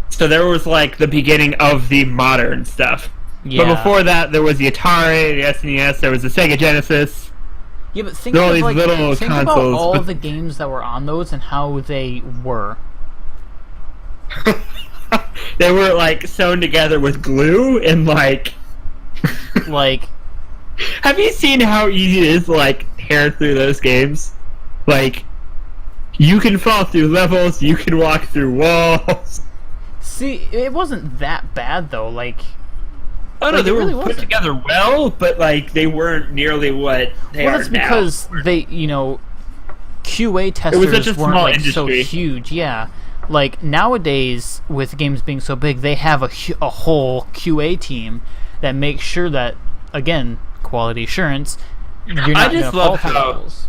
So there was, like, the beginning of the modern stuff. Yeah. But before that, there was the Atari, the SNES, there was the Sega Genesis. Yeah, but think about all of the games that were on those and how they were. They were, like, sewn together with glue and, like... like... Have you seen how easy it is to, like, tear through those games? Like, you can fall through levels, you can walk through walls. See, it wasn't that bad, though, like... Oh, no, they were really put together well, but, like, they weren't nearly what they are now. Well, that's because they, QA testers weren't, like, so huge, yeah. Like, nowadays, with games being so big, they have a whole QA team that makes sure that, again, quality assurance, you're not going to fall through levels.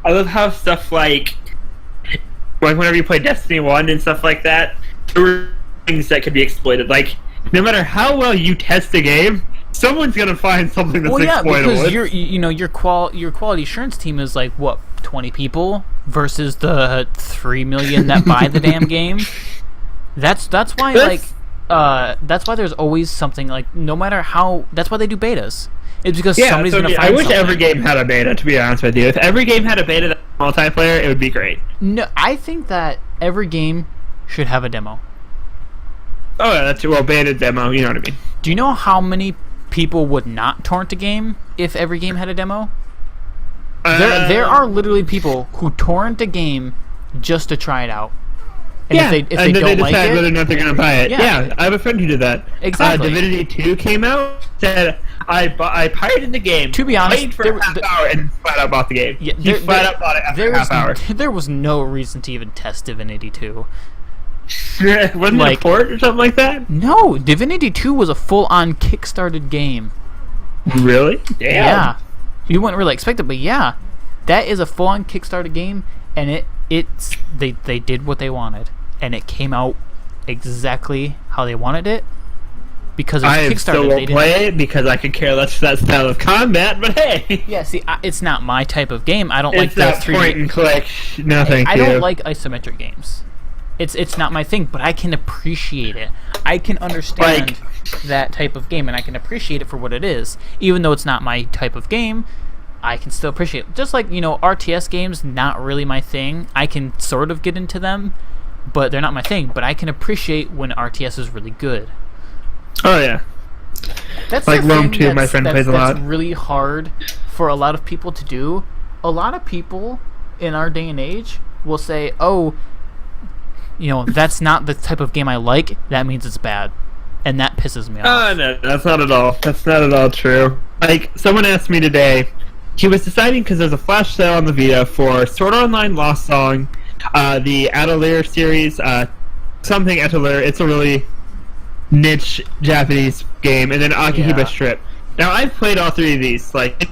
I love how stuff like whenever you play Destiny 1 and stuff like that, there were things that could be exploited. Like, no matter how well you test a game, someone's gonna find something that's exploitable. Because your quality assurance team is like, what, 20 people versus the 3 million that buy the damn game. That's why that's why there's always something, like, no matter how. That's why they do betas. It's because somebody's gonna find something. I wish every game had a beta, to be honest with you. If every game had a beta that was multiplayer, it would be great. No, I think that every game should have a demo. Oh, yeah, that's beta demo, you know what I mean. Do you know how many people would not torrent a game if every game had a demo? There are literally people who torrent a game just to try it out. And if they don't like it, whether or not they're going to buy it. Yeah, I have a friend who did that. Exactly. Divinity 2 came out, said, I pirated the game. To be honest, for a half hour and flat out bought the game. Yeah, he flat out bought it after a half hour. There was no reason to even test Divinity 2. Wasn't it a port or something like that? No, Divinity 2 was a full-on Kickstarted game. Really? Damn. Yeah. You wouldn't really expect it, but yeah. That is a full-on Kickstarted game, and they did what they wanted. And it came out exactly how they wanted it. Because it was Kickstarted. I still won't play it because I could care less for that style of combat, but hey! Yeah, see, it's not my type of game. I don't like the 3D. Point and click, nothing. I don't like isometric games. It's not my thing, but I can appreciate it. I can understand that type of game, and I can appreciate it for what it is. Even though it's not my type of game, I can still appreciate it. Just like, RTS games, not really my thing. I can sort of get into them, but they're not my thing. But I can appreciate when RTS is really good. Oh yeah. That's like the Rome thing 2, my friend plays a lot. That's really hard for a lot of people to do. A lot of people in our day and age will say, "Oh, that's not the type of game I like. That means it's bad," and that pisses me off. No, that's not at all. That's not at all true. Like, someone asked me today, he was deciding because there's a flash sale on the Vita for Sword Art Online Lost Song, the Atelier series, something Atelier. It's a really niche Japanese game, and then Akihiba Strip. Now, I've played all three of these, like,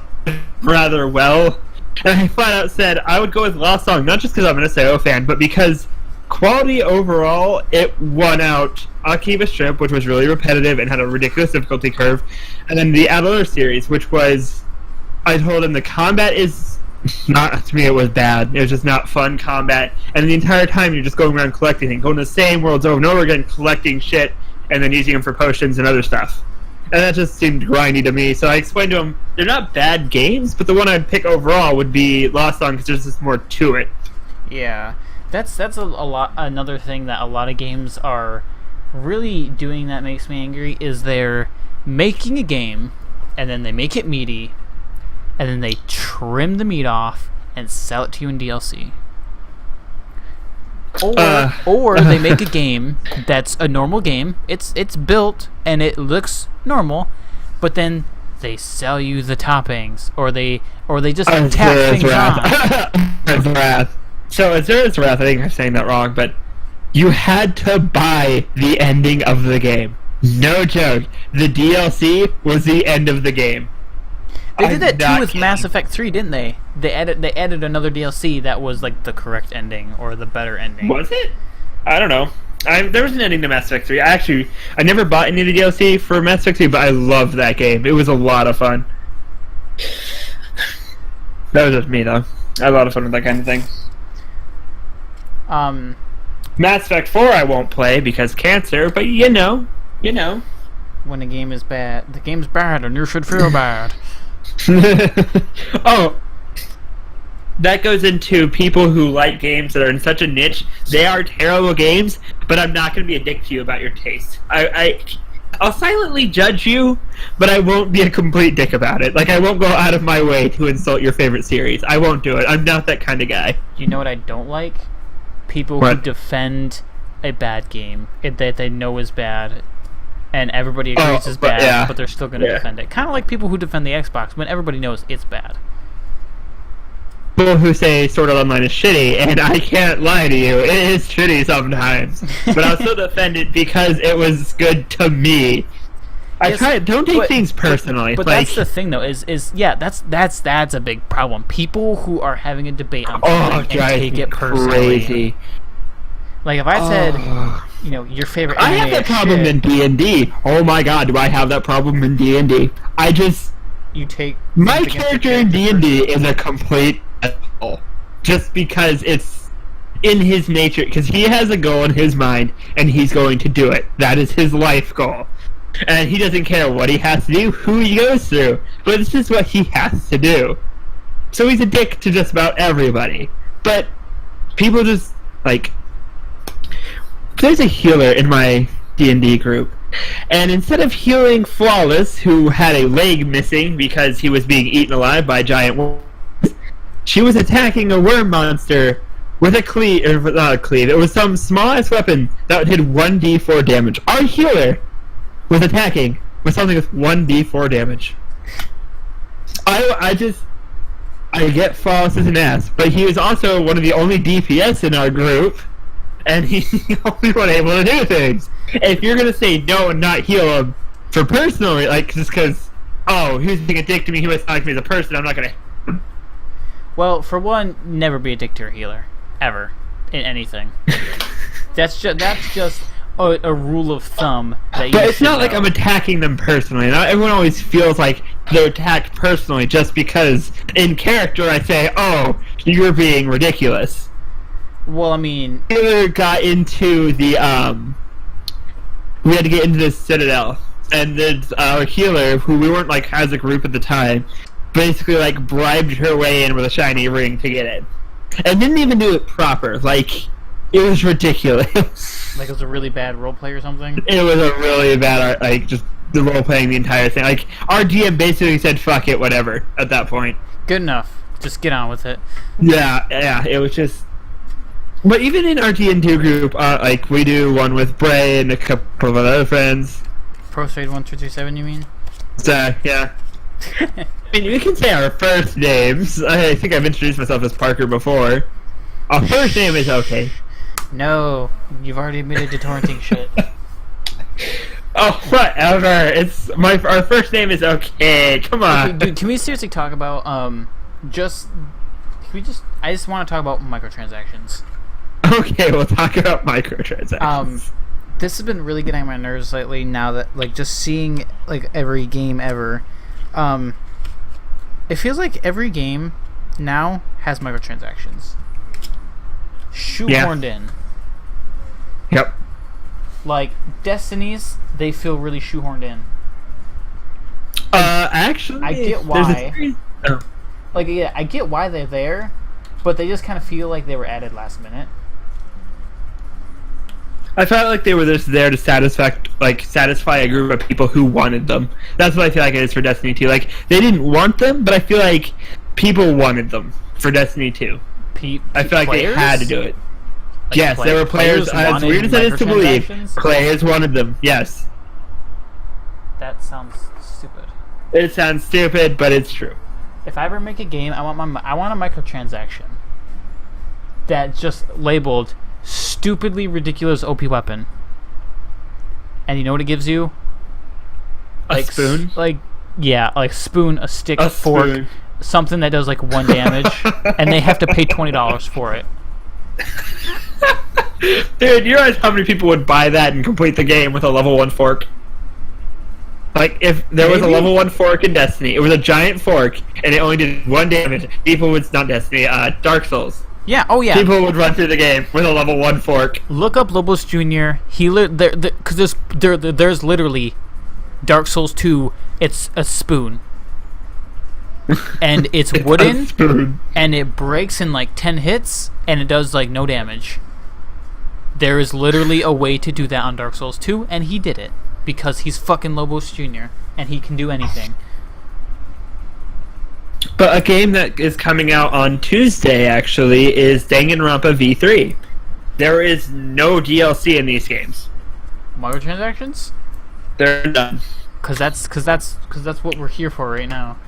rather well, and I flat out said I would go with Lost Song, not just because I'm an SAO fan, but because quality overall, it won out Akihiba Strip, which was really repetitive and had a ridiculous difficulty curve, and then the Atelier series, which was, I told him the combat is not, to me it was bad. It was just not fun combat, and the entire time you're just going around collecting things, going to the same worlds over and over again, collecting shit, and then using them for potions and other stuff. And that just seemed grindy to me, so I explained to him, they're not bad games, but the one I'd pick overall would be Lost Song, because there's just more to it. Yeah. That's a lot. Another thing that a lot of games are really doing that makes me angry is they're making a game, and then they make it meaty, and then they trim the meat off and sell it to you in DLC. Or they make a game that's a normal game. It's built and it looks normal, but then they sell you the toppings, or they just tack things on. Wrath. So Azura's Wrath, I think I'm saying that wrong, but you had to buy the ending of the game. No joke. The DLC was the end of the game. They did that too with Mass Effect 3, didn't they? They added another DLC that was like the correct ending or the better ending. Was it? I don't know. There was an ending to Mass Effect 3. I never bought any of the DLC for Mass Effect 3, but I loved that game. It was a lot of fun. That was just me, though. I had a lot of fun with that kind of thing. Mass Effect 4 I won't play because cancer, but you know. When a game is bad, the game's bad and you should feel bad. Oh, that goes into people who like games that are in such a niche. They are terrible games, but I'm not going to be a dick to you about your taste. I'll silently judge you, but I won't be a complete dick about it. Like, I won't go out of my way to insult your favorite series. I won't do it. I'm not that kind of guy. You know what I don't like? People who defend a bad game that they know is bad, and everybody agrees is bad, but they're still going to defend it. Kind of like people who defend the Xbox when everybody knows it's bad. People who say Sword Art Online is shitty, and I can't lie to you, it is shitty sometimes. But I'll still defend it because it was good to me. Don't take things personally. But that's the thing, though, is that's a big problem. People who are having a debate on something and take it personally. Crazy. Like, if I said, your favorite anime I have that problem in D&D. Oh my god, do I have that problem in D&D? My character in D&D is a complete asshole. Just because it's in his nature, because he has a goal in his mind, and he's going to do it. That is his life goal. And he doesn't care what he has to do, who he goes through, but it's just what he has to do. So he's a dick to just about everybody. But people just, like... There's a healer in my D&D group, and instead of healing Flawless, who had a leg missing because he was being eaten alive by giant worms, she was attacking a worm monster with a cleave, or not a cleave, it was some small-ass weapon that did 1d4 damage. Our healer was attacking with something with 1d4 damage. I get Flawless as an ass, but he was also one of the only DPS in our group, and he's the only one able to do things. If you're gonna say no and not heal him for personally, like, just because, he was being a dick to me, he was like me as a person, I'm not gonna. Well, for one, never be a dick to your healer, ever, in anything. that's just a rule of thumb that you. But it's not like I'm attacking them personally. Not everyone always feels like they're attacked personally just because in character I say, you're being ridiculous. Well, I mean... We got into the, we had to get into this Citadel, and our healer, who we weren't, like, as a group at the time, basically, like, bribed her way in with a shiny ring to get in. And didn't even do it proper. Like, It was ridiculous. Like it was a really bad role play or something? It was a really bad, like, just the role playing the entire thing. Like, our DM basically said, fuck it, whatever, at that point. Good enough. Just get on with it. Yeah, it was just... But even in our D&2 group, like, we do one with Bray and a couple of other friends. Pro Straight 1237, you mean? So, yeah. I mean, we can say our first names. I think I've introduced myself as Parker before. Our first name is okay. No, you've already admitted to torrenting shit. Oh, whatever. It's our first name is okay. Come on. Okay, dude, can we seriously talk about I just want to talk about microtransactions. Okay, we'll talk about microtransactions. This has been really getting on my nerves lately. Now that like just seeing like every game ever, it feels like every game now has microtransactions shoehorned in. Yep. Like Destiny's, they feel really shoehorned in. Actually, I get why. Like, yeah, I get why they're there, but they just kind of feel like they were added last minute. I felt like they were just there to satisfy a group of people who wanted them. That's what I feel like it is for Destiny 2. Like, they didn't want them, but I feel like people wanted them for Destiny 2. I feel like players? they had to do it. Like Yes, there were players, as weird as it is to believe, players wanted them, yes. That sounds stupid. It sounds stupid, but it's true. If I ever make a game, I want a microtransaction that's just labeled stupidly ridiculous OP weapon. And you know what it gives you? A spoon? Like spoon, a stick, A fork, spoon. something that does like 1 damage, and they have to pay $20 for it. Dude, you realize how many people would buy that and complete the game with a level 1 fork? Like, if there was a Maybe? level 1 fork in Destiny, it was a giant fork, and it only did 1 damage, people would, not Destiny, Dark Souls. Yeah, oh yeah. People would run through the game with a level 1 fork. Look up Lobos Jr. Because there's literally Dark Souls 2, it's a spoon. And it's It's wooden, a spoon. and it breaks in like 10 hits, and it does like no damage. There is literally a way to do that on Dark Souls 2, and he did it. Because he's fucking Lobos Jr., and he can do anything. But a game that is coming out on Tuesday, actually, is Danganronpa V3. There is no DLC in these games. Microtransactions? They're done. Cause that's what we're here for right now.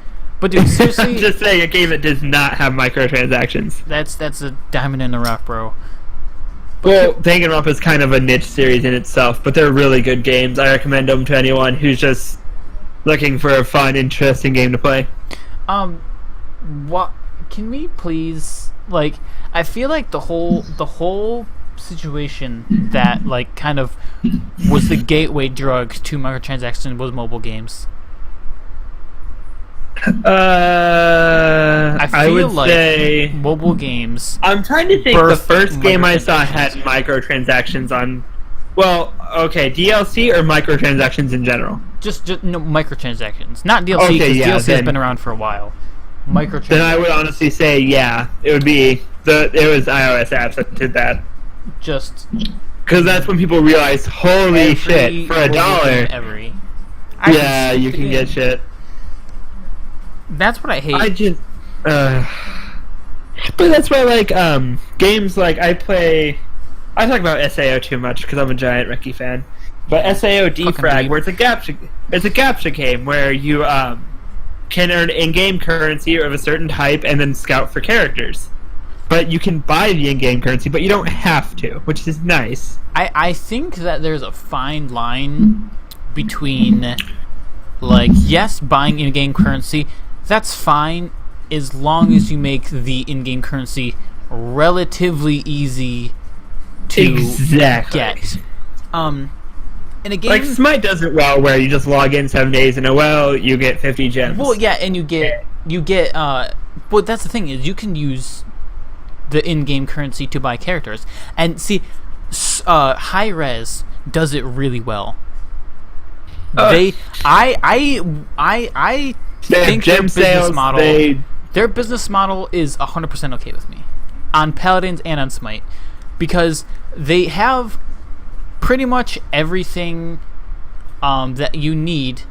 But dude, seriously, I'm just saying a game that does not have microtransactions. that's a diamond in the rough, bro. Well, Danganronpa is kind of a niche series in itself, but they're really good games. I recommend them to anyone who's just looking for a fun, interesting game to play. What can we please like? I feel like the whole situation that like kind of was the gateway drug to microtransactions was mobile games. I would like say mobile games. I'm trying to think. The birthed first game I saw had microtransactions. microtransactions on. Well, okay, DLC or microtransactions in general. Just no microtransactions, not DLC. Okay, Because yeah, DLC has then- been around for a while. Microtransactions. Then I would honestly say, yeah, it would be it was iOS apps that did that. Just Because that's when people realized, holy shit, for $1. Yeah, you can get shit. That's what I hate. I just, but that's why, like, games like I talk about SAO too much because I'm a giant Ricky fan. But SAO Defrag, dweeb. where it's a captcha game where you can earn in-game currency of a certain type and then scout for characters. But you can buy the in-game currency, but you don't have to, which is nice. I think that there's a fine line between, like, yes, buying in-game currency, that's fine as long as you make the in-game currency relatively easy to Exactly. get. In a game, Like, Smite does it well, where you just log in 7 days in a well, you get 50 gems. well, yeah, and you get, well, that's the thing, is you can use the in-game currency to buy characters. And see, Hi-Rez does it really well. I think their gem business sales, model, their business model is 100% okay with me. On Paladins and on Smite. because they have pretty much everything that you need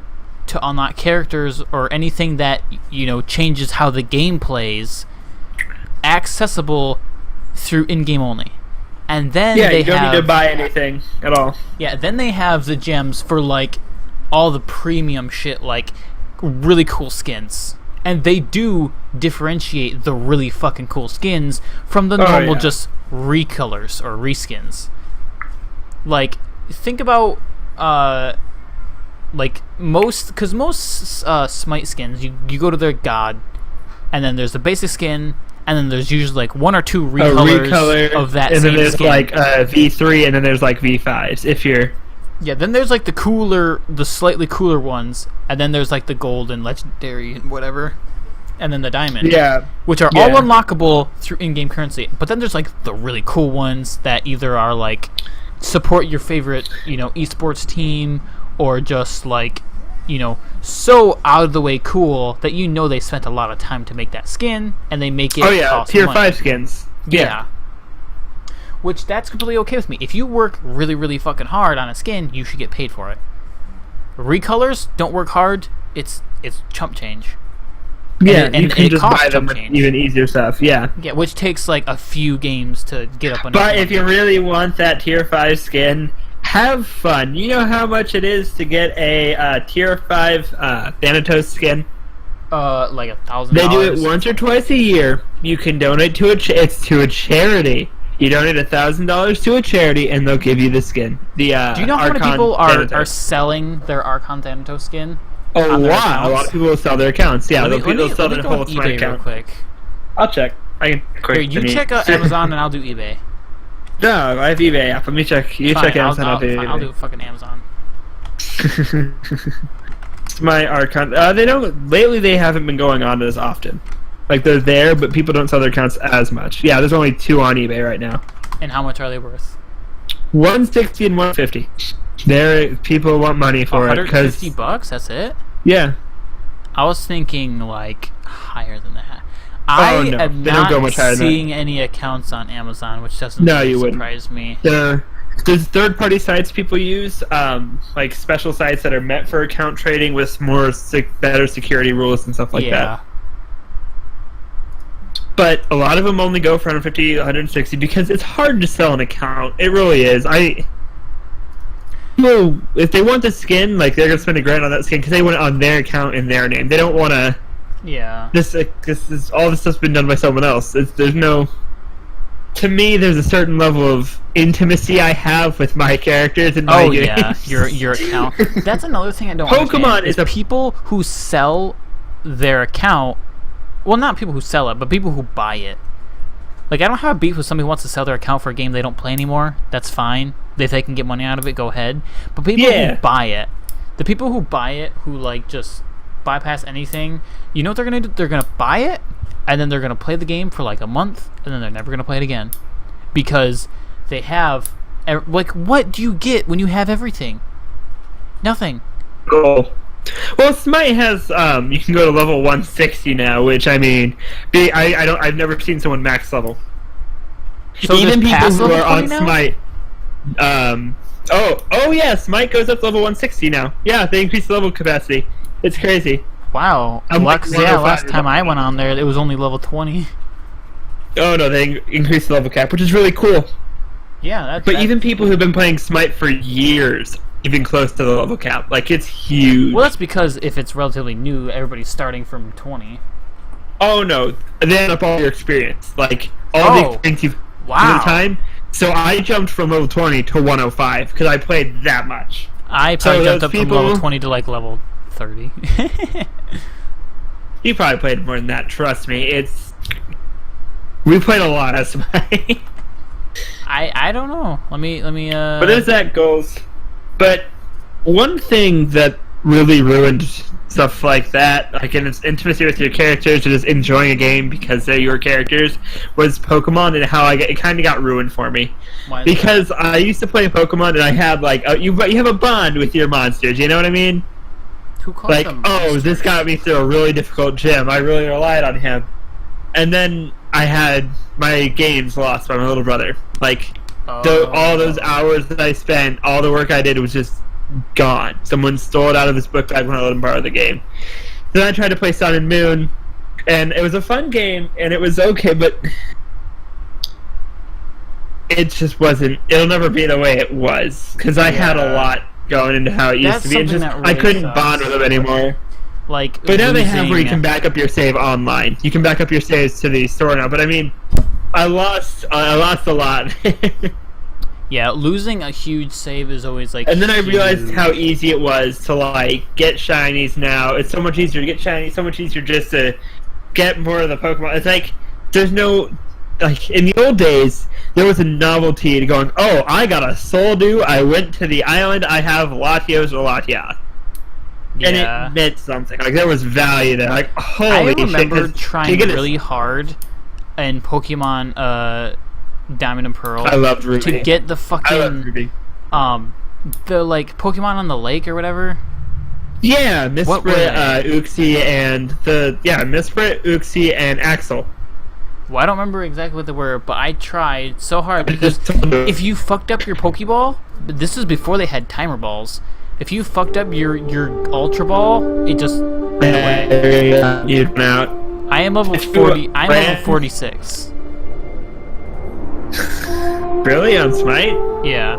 to unlock characters or anything that changes how the game plays, accessible through in-game only. And then yeah, you don't need to buy anything at all. Yeah, then they have the gems for like all the premium shit, like really cool skins. And they do differentiate the really fucking cool skins from the normal just recolors or reskins. Like, think about like most Smite skins, you go to their god, and then there's the basic skin, and then there's usually like one or two recolors of that same skin. And then there's like V3, and then there's like V5s if you're... Yeah, then there's like the slightly cooler ones, and then there's like the gold and legendary and whatever, and then the diamond. Yeah. Which are all unlockable through in-game currency. But then there's like the really cool ones that either are like support your favorite, esports team, or just like, so out of the way cool that they spent a lot of time to make that skin, and they make it cost tier money. 5 skins. Yeah. Which, that's completely okay with me. If you work really, really fucking hard on a skin, you should get paid for it. Recolors don't work hard. It's chump change. Yeah, and you can just buy them with even easier stuff. Yeah. Yeah, which takes like a few games to get up. But if you really want that tier 5 skin, have fun. You know how much it is to get a tier 5 Thanatos skin? Like $1,000. They do it once or twice a year. You can donate to it's to a charity. You donate $1,000 to a charity, and they'll give you the skin. Do you know how many people are selling their Archon Thanatos skin? A lot of people will sell their accounts. Yeah, they'll sell their whole eBay account. Real quick. I'll check. I can Here, you check Amazon, and I'll do eBay. No, I have eBay app. Let me check. You check Amazon. I'll do eBay. I'll do fucking Amazon. It's my Archon. They don't. Lately, they haven't been going on as often. Like, they're there, but people don't sell their accounts as much. Yeah, there's only 2 on eBay right now. And how much are they worth? $160 and $150. There, people want money for it. $150? That's it? Yeah. I was thinking like higher than that. No, am they don't not go much higher seeing than any accounts on Amazon, which doesn't surprise me. There's third-party sites people use, like special sites that are meant for account trading with more better security rules and stuff like that. But a lot of them only go for 150, 160 because it's hard to sell an account. It really is. If they want the skin, like, they're gonna spend $1,000 on that skin because they want it on their account in their name. They don't want to. Yeah. All this stuff's been done by someone else. There's no. To me, there's a certain level of intimacy I have with my characters and my games. Yeah, your account. That's another thing I don't. Pokemon is people who sell their account. Well, not people who sell it, but people who buy it. Like, I don't have a beef with somebody who wants to sell their account for a game they don't play anymore. That's fine. If they can get money out of it, go ahead. But people who buy it, the people who buy it, who, like, just bypass anything, you know what they're going to do? They're going to buy it, and then they're going to play the game for, like, a month, and then they're never going to play it again. Because they have... Like, what do you get when you have everything? Nothing. Cool. Well, Smite has you can go to level 160 now, which I mean, I've never seen someone max level. So even people who are on now? Smite, oh yeah, Smite goes up to level 160 now. Yeah, they increase the level capacity. It's crazy. Wow. Last time I went on there, it was only level 20. Oh no, they increased the level cap, which is really cool. Yeah, But even people who've been playing Smite for years, even close to the level cap, like, it's huge. Well, that's because if it's relatively new, everybody's starting from 20. Oh no, they add up all your experience, like all the experience you've had the time. So I jumped from level 20 to 105 because I played that much. I probably jumped up from level 20 to like level 30. You probably played more than that. Trust me, we played a lot of Smite. I don't know. Let me. But there's that goals. But one thing that really ruined stuff like that, like in its intimacy with your characters or just enjoying a game because they're your characters, was Pokemon, and how it kind of got ruined for me. Why because I used to play Pokemon and I had like you have a bond with your monsters. You know what I mean? Who calls like, them this got me through a really difficult gym. I really relied on him. And then I had my games lost by my little brother. Like, Oh. all those hours that I spent, all the work I did was just gone. Someone stole it out of his book bag when I let him borrow the game. Then I tried to play Sun and Moon, and it was a fun game, and it was okay, but it just wasn't. It'll never be the way it was, because I had a lot going into how it used That's to be. And something just, that really I couldn't sucks. bond with them anymore. Like, But now they have where you losing- can back up your save online. You can back up your saves to the store now. But I mean, I lost a lot. Yeah, losing a huge save is always like. And then I realized huge. how easy it was to like get shinies now. It's so much easier to get shinies, so much easier just to get more of the Pokemon. It's like there's no like in the old days there was a novelty to going, oh, I got a Soldew, I went to the island, I have Latios or Latia. And Yeah. it meant something. Like there was value there. Like holy I shit, remember 'cause trying you get a- really hard in Pokemon Diamond and Pearl I loved Ruby. to get the I loved fucking Ruby. the like Pokemon on the lake or whatever. Yeah, What were Misprit, Uxie, and Misprit, Uxie, and Axel. Well, I don't remember exactly what they were, but I tried so hard I because just told you. if you fucked up your Pokeball, but this is before they had timer balls. If you fucked up your Ultra Ball, it just went away. You'd run out. I am level If you 40. I'm level ran- 46. Really? On Smite? Yeah,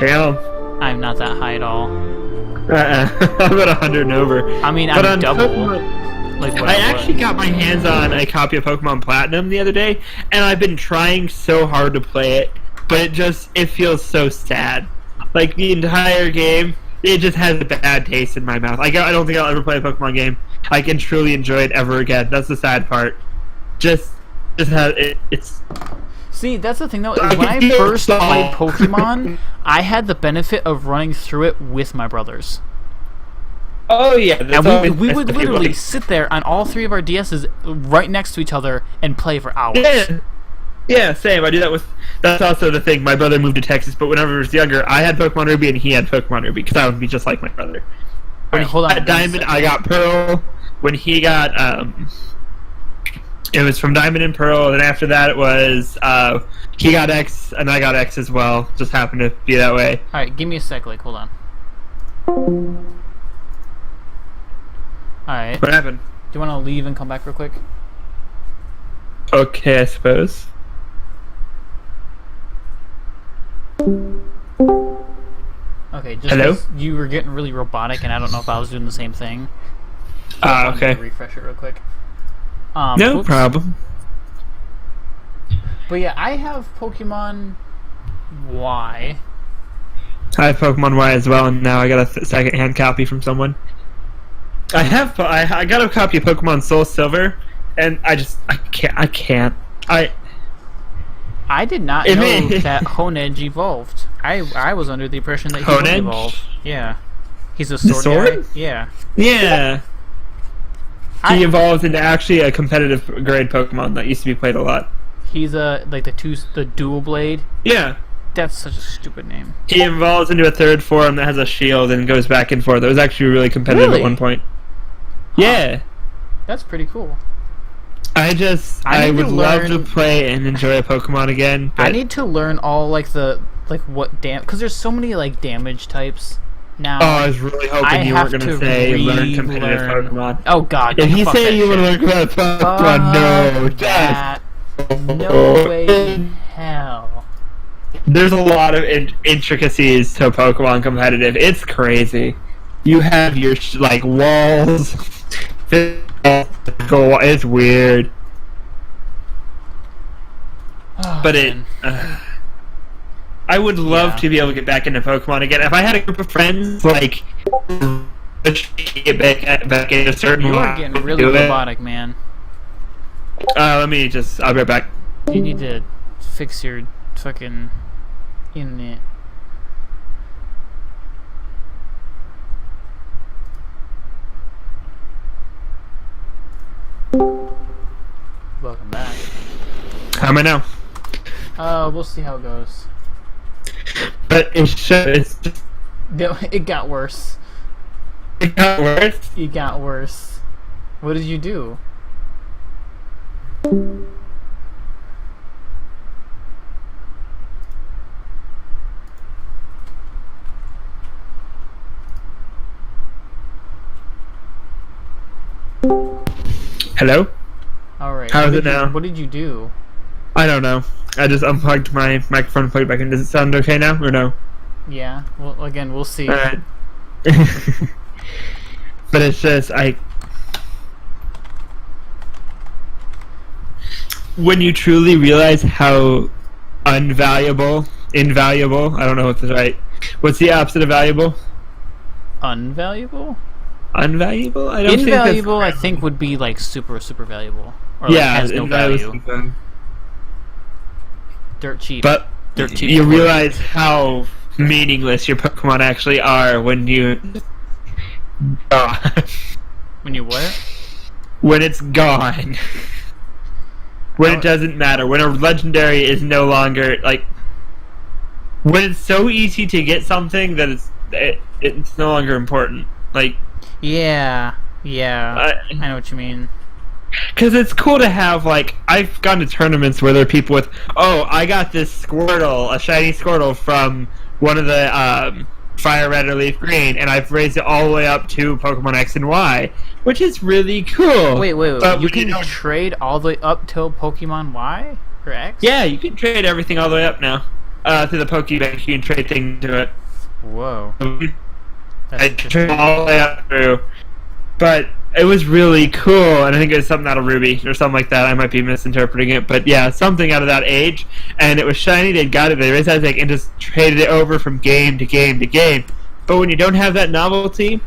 Damn. I'm not that high at all. I'm at 100 and over. I mean, But I'm on double. Pokemon, Like what I was. actually got my hands on a copy of Pokemon Platinum the other day, and I've been trying so hard to play it, but it feels so sad. Like the entire game, it just has a bad taste in my mouth. I don't think I'll ever play a Pokemon game I can truly enjoy it ever again. That's the sad part. Just has it's. See, that's the thing though. Is I when I can feel first it. played Pokemon, I had the benefit of running through it with my brothers. Oh yeah, that's And always we nice would to be literally like- sit there on all three of our DSs right next to each other and play for hours. Yeah. Yeah, same. I do that with. That's also the thing. My brother moved to Texas, but whenever I was younger, I had Pokemon Ruby and he had Pokemon Ruby because I would be just like my brother. When Alright, hold on he got one Diamond, second. I got Pearl. When he got it was from Diamond and Pearl. Then after that, it was he got X and I got X as well. Just happened to be that way. Alright, give me a sec, like, hold on. Alright. What happened? Do you want to leave and come back real quick? Okay, I suppose. Okay, just Hello? 'cause you were getting really robotic and I don't know if I was doing the same thing. Ah, I'm gonna okay. refresh it real quick. No oops. problem. But yeah, I have Pokemon Y. I have Pokemon Y as well, and now I got a second-hand copy from someone. I got a copy of Pokemon Soul Silver, and I can't. I did not It know may- that Honedge evolved. I was under the impression that he would Honedge? evolve. Yeah. He's a The sword, sword? guy. Yeah. Yeah. I- He evolved into actually a competitive grade Pokemon that used to be played a lot. He's the dual blade. Yeah. That's such a stupid name. He evolves into a third form that has a shield and goes back and forth. It was actually really competitive Really? at one point. Yeah. That's pretty cool. I I I need to would love to learn- play and enjoy a Pokemon again. But I need to learn all what because there's so many like damage types now. Oh, I was really hoping I you have weren't going to to say learn competitive relearn- Pokemon. Oh God! If you fuck say that you want to shit. learn competitive Pokemon, no, Fuck Jeff. that. No way in hell. There's a lot of intricacies to Pokemon competitive. It's crazy. You have your like walls. It's weird, Oh, but it. man. I would love Yeah. to be able to get back into Pokemon again. If I had a group of friends, like, get back in a certain You are way, getting really do it. robotic, man. I'll be right back. You need to fix your fucking internet. Welcome back. How am I now? We'll see how it goes. But it's just It got worse. it got worse. It got worse. What did you do? Hello? Alright. How is what it did you- now? What did you do? I don't know. I just unplugged my microphone and plugged it back in. Does it sound okay now, or no? Yeah. Well, again, we'll see. Alright. But it's just, when you truly realize how invaluable, I don't know what the right, what's the opposite of valuable? Unvaluable? Unvaluable? I don't Invaluable, I think think, would be like super, super valuable. Or that's, like yeah, has no invaluable. value. Dirt cheap. But Dirt cheap. you realize how meaningless your Pokemon actually are when you... When you what? when it's gone. When it doesn't matter. When a legendary is no longer, like... When it's so easy to get something that it's no longer important. Like... Yeah. Yeah. I know what you mean. Because it's cool to have, like, I've gone to tournaments where there are people with, oh, I got this Squirtle, a shiny Squirtle from one of the Fire Red or Leaf Green, and I've raised it all the way up to Pokemon X and Y, which is really cool. Wait. But You when can don't- trade all the way up till Pokemon Y or X? Yeah, you can trade everything all the way up now. To the Pokebank, you can trade things to it. Whoa. That's I interesting. turned all the way up through. But it was really cool, and I think it was something out of Ruby or something like that. I might be misinterpreting it, but yeah, something out of that age. And it was shiny. They got it. They raised that and just traded it over from game to game to game. But when you don't have that novelty,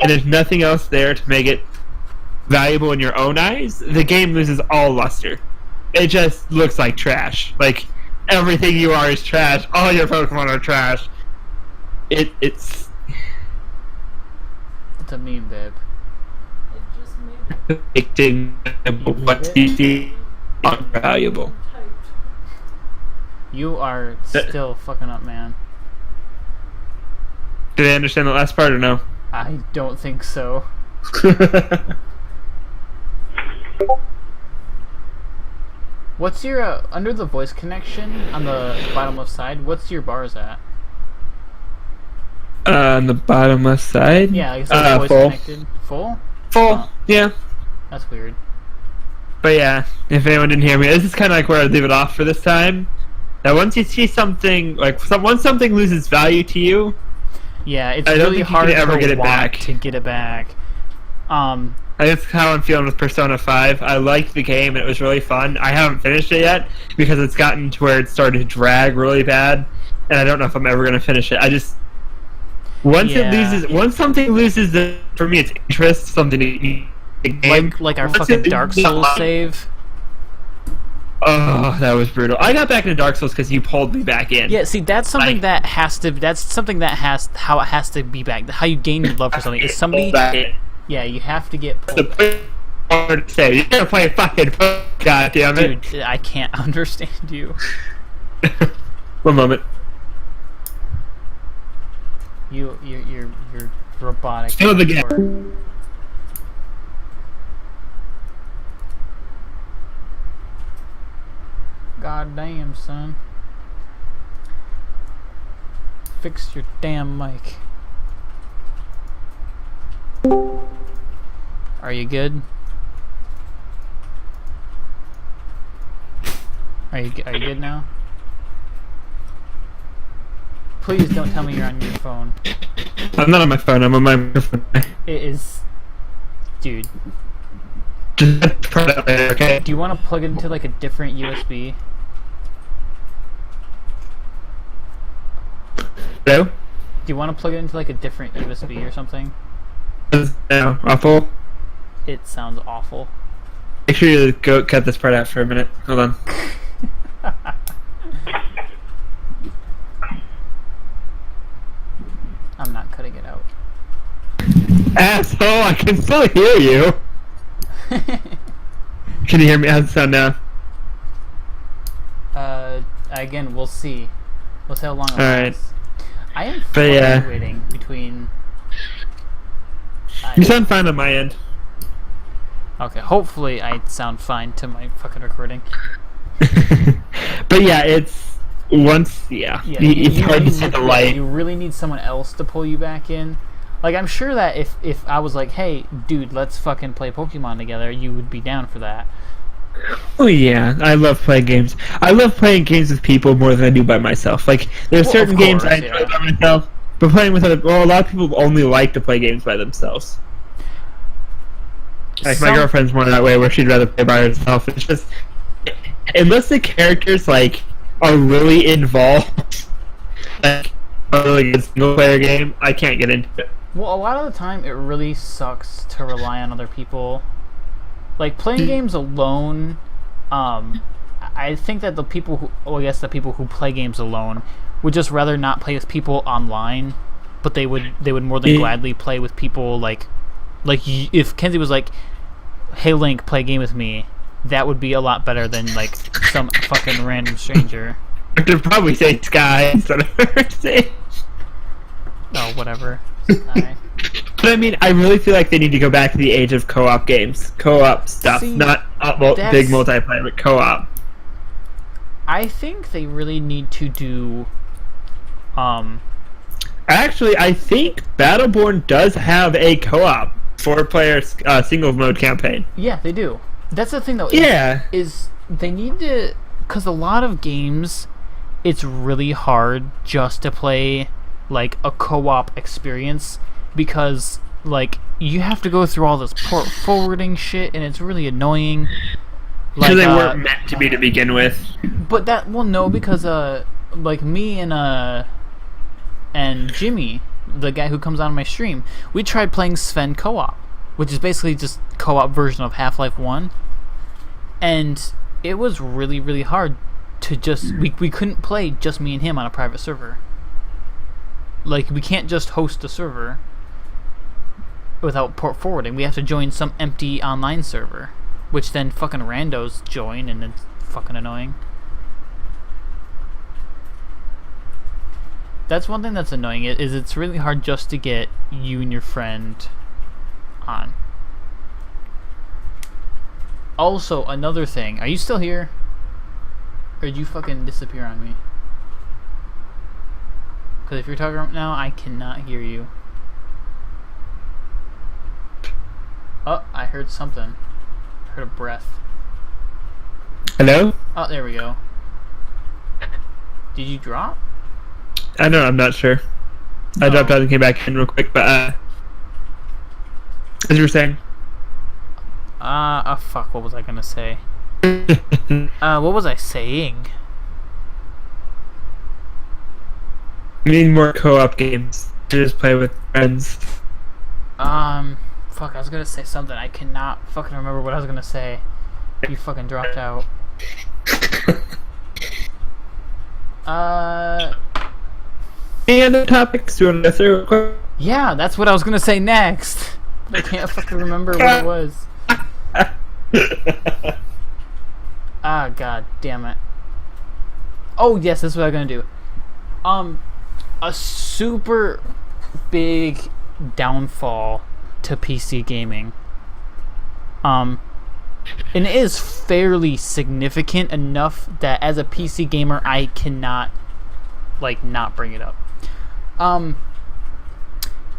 and there's nothing else there to make it valuable in your own eyes, the game loses all luster. It just looks like trash. Like everything you are is trash. All your Pokemon are trash. It's It's a meme, babe. addicting, but what's easy, unvaluable. You are still fucking up, man. Did I understand the last part or no? I don't think so. What's your under the voice connection on the bottom left side? What's your bars at? On the bottom left side? Yeah, is it voice full. connected? Full? Full, Oh. yeah. That's weird. But yeah, if anyone didn't hear me, this is kind of like where I'd leave it off for this time. That once you see something, like, once something loses value to you, Yeah, it's I don't really think you hard can ever to get it want back. to get it back. that's how I'm feeling with Persona 5. I liked the game, and it was really fun. I haven't finished it yet, because it's gotten to where it started to drag really bad, and I don't know if I'm ever going to finish it. I just... Once something loses, for me, it's interest, something to the game. like our Once fucking it Dark loses Souls that- save. Oh, that was brutal. I got back into Dark Souls because you pulled me back in. Yeah, see, that's something Like- that has to. That's something that has how it has to be back. How you gain your love for something is somebody. Back in. Yeah, you have to get. The point I wanted to say, you're gonna play fucking God damn it. Dude, I can't understand you. One moment. You're robotic. Still the game. Or- God damn, son. Fix your damn mic. Are you good? Are you good now? Please don't tell me you're on your phone. I'm not on my phone, I'm on my microphone. It is... Dude, Just try that later, okay? do you want to plug it into like a different USB? Hello? Do you want to plug it into like a different USB or something? No, awful. It sounds awful. Make sure you go cut this part out for a minute. Hold on. I'm not cutting it out. Asshole, I can still hear you. Can you hear me? How's it sound now? Again, we'll see. We'll see how long it Alright. lasts. I am But, yeah. fluctuating between... You sound fine on my end. Okay, hopefully I sound fine to my fucking recording. But yeah, it's once Yeah, it's hard to set the light. You really need someone else to pull you back in. Like, I'm sure that if I was like, hey, dude, let's fucking play Pokemon together, you would be down for that. Oh yeah, I love playing games. I love playing games with people more than I do by myself. Like there's Well, certain of games course, I enjoy yeah. by myself, but playing with other a lot of people only like to play games by themselves. Like my girlfriend's more that way, where she'd rather play by herself. It's just unless the characters like are really involved, like a really good single player game, I can't get into it. Well, a lot of the time, it really sucks to rely on other people. Like, playing games alone, I think that the people who, well, I guess the people who play games alone would just rather not play with people online, but they would more than gladly play with people like if Kenzie was like, hey Link, play a game with me, that would be a lot better than like some fucking random stranger. I could probably say Sky instead of her say. Oh, whatever. Sky. But I mean, I really feel like they need to go back to the age of co-op games, co-op stuff, See, not big multiplayer, but co-op. I think they really need to do. Actually, I think Battleborn does have a co-op 4-player single mode campaign. Yeah, they do. That's the thing, though. Yeah. Is they need to, because a lot of games, it's really hard just to play like a co-op experience, because like you have to go through all this port forwarding shit, and it's really annoying. Like, they weren't meant to be to begin with. But that, well, no, because like me and Jimmy, the guy who comes on my stream, we tried playing Sven co-op, which is basically just co-op version of Half-Life 1, and it was really, really hard to just we couldn't play just me and him on a private server. Like, we can't just host a server without port forwarding. We have to join some empty online server, which then fucking randos join, and it's fucking annoying. That's one thing that's annoying, is it's really hard just to get you and your friend on. Also, another thing, are you still here? Or did you fucking disappear on me? Because if you're talking right now, I cannot hear you. Oh, I heard something. I heard a breath. Hello? Oh, there we go. Did you drop? I don't know, I'm not sure. I dropped out and came back in real quick, but as you were saying. Fuck, what was I gonna say? What was I saying? We need more co-op games to just play with friends. Fuck, I was gonna say something. I cannot fucking remember what I was gonna say. You fucking dropped out. Any other topics you want to go through real quick? Yeah, that's what I was gonna say next. But I can't fucking remember what it was. Ah, god damn it. Oh, yes, this is what I'm gonna do. A super big downfall to PC gaming. And it is fairly significant enough that as a PC gamer, I cannot, like, not bring it up.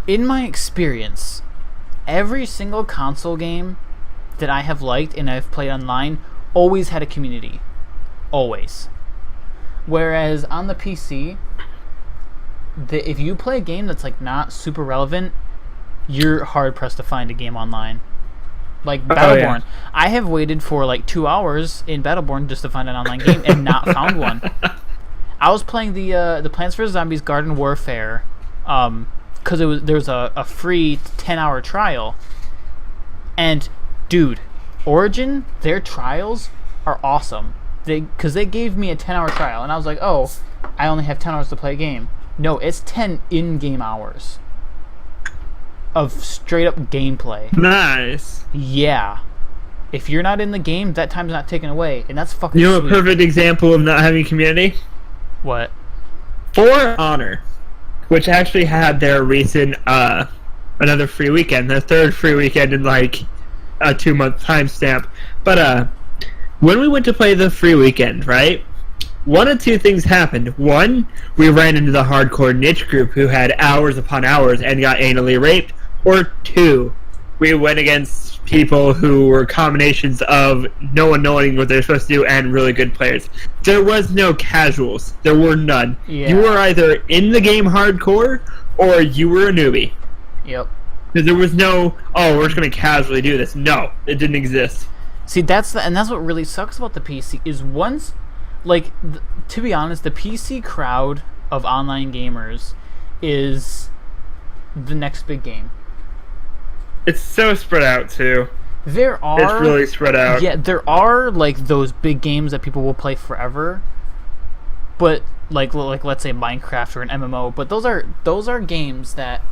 In my experience, every single console game that I have liked and I've played online always had a community. Always. Whereas on the PC, if you play a game that's like not super relevant, you're hard pressed to find a game online. Like Battleborn. Yeah. I have waited for like 2 hours in Battleborn just to find an online game and not found one. I was playing the Plants vs Zombies Garden Warfare, because there was a free 10-hour trial, and dude, Origin, their trials are awesome. Because they gave me a 10-hour trial, and I was like, oh, I only have 10 hours to play a game. No, it's 10 in-game hours of straight-up gameplay. Nice. Yeah. If you're not in the game, that time's not taken away, and that's fucking You know sweet. a perfect example of not having community? What? For Honor, which actually had their recent, another free weekend, their third free weekend in like a 2-month timestamp. But, when we went to play the free weekend, right? one of two things happened. One, we ran into the hardcore niche group who had hours upon hours and got anally raped. Or two, we went against people who were combinations of no one knowing what they're supposed to do and really good players. There was no casuals. There were none. Yeah. You were either in the game hardcore or you were a newbie. Yep. Because there was no, oh, we're just going to casually do this. No, it didn't exist. See, that's what really sucks about the PC is once, like, to be honest, the PC crowd of online gamers is the next big game. It's so spread out, too. There are... It's really spread out. Yeah, there are, like, those big games that people will play forever, but, like let's say Minecraft or an MMO, but those are games that,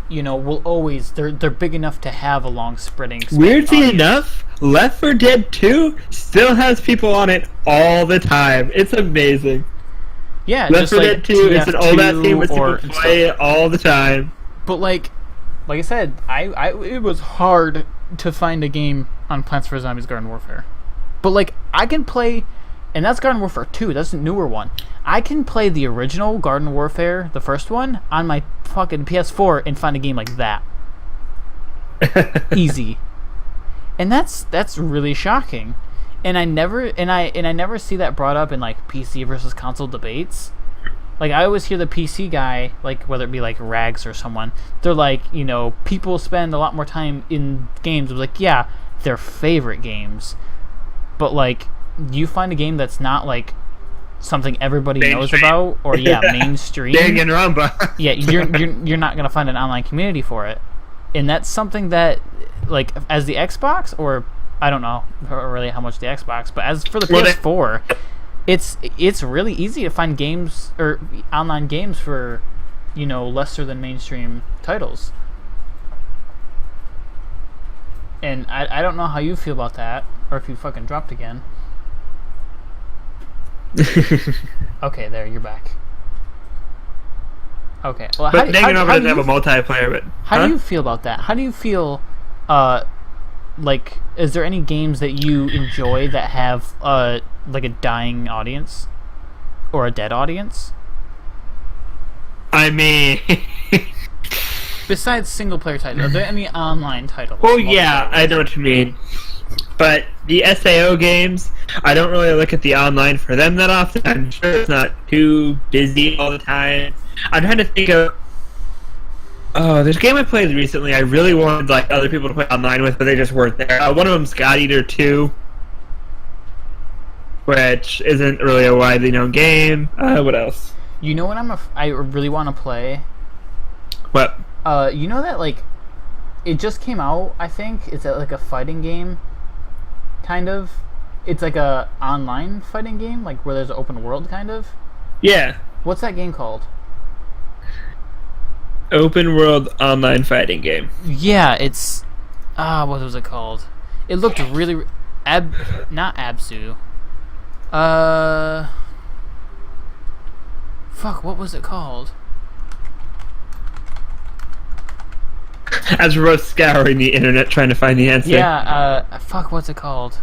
you know, will always... They're big enough to have a long spreading... Weirdly audience. enough, Left 4 Dead 2 still has people on it all the time. It's amazing. Yeah, Left just 4 like Dead 2 is an old ass game where people and play stuff. it all the time. But like I said, it was hard to find a game on Plants vs Zombies Garden Warfare. But like I can play, and that's Garden Warfare 2. That's a newer one. I can play the original Garden Warfare, the first one, on my fucking PS4 and find a game like that. Easy. And that's really shocking. And I never see that brought up in like PC versus console debates. Like I always hear the PC guy, like whether it be like Rags or someone, they're like, you know, people spend a lot more time in games. It was like, yeah, their favorite games, but like you find a game that's not like something everybody knows about, or mainstream. Danganronpa. Yeah, you're not gonna find an online community for it, and that's something that, like, as the Xbox, or I don't know really how much the Xbox, but as for the PS4, it's really easy to find games or online games for, you know, lesser than mainstream titles. And I don't know how you feel about that, or if you fucking dropped again. Okay, there, you're back. Okay, well, But Danganronpa doesn't have a multiplayer, but... How do you feel about that? How do you feel, like, is there any games that you enjoy that have, like a dying audience? Or a dead audience? I mean... Besides single-player titles, are there any online titles? Well, yeah, I know what you mean. But the SAO games, I don't really look at the online for them that often. I'm sure it's not too busy all the time. I'm trying to think of... Oh, there's a game I played recently I really wanted like other people to play online with, but they just weren't there. One of them's God Eater 2, which isn't really a widely known game. What else? You know what I really want to play? What? You know that, like, it just came out, I think. It's like a fighting game, kind of. It's like a online fighting game, like where there's an open world, kind of. Yeah. What's that game called? Open world online fighting game. Yeah, it's... what was it called? It looked really... not Abzu. Fuck, what was it called? As we're both scouring the internet trying to find the answer. Yeah, fuck, what's it called?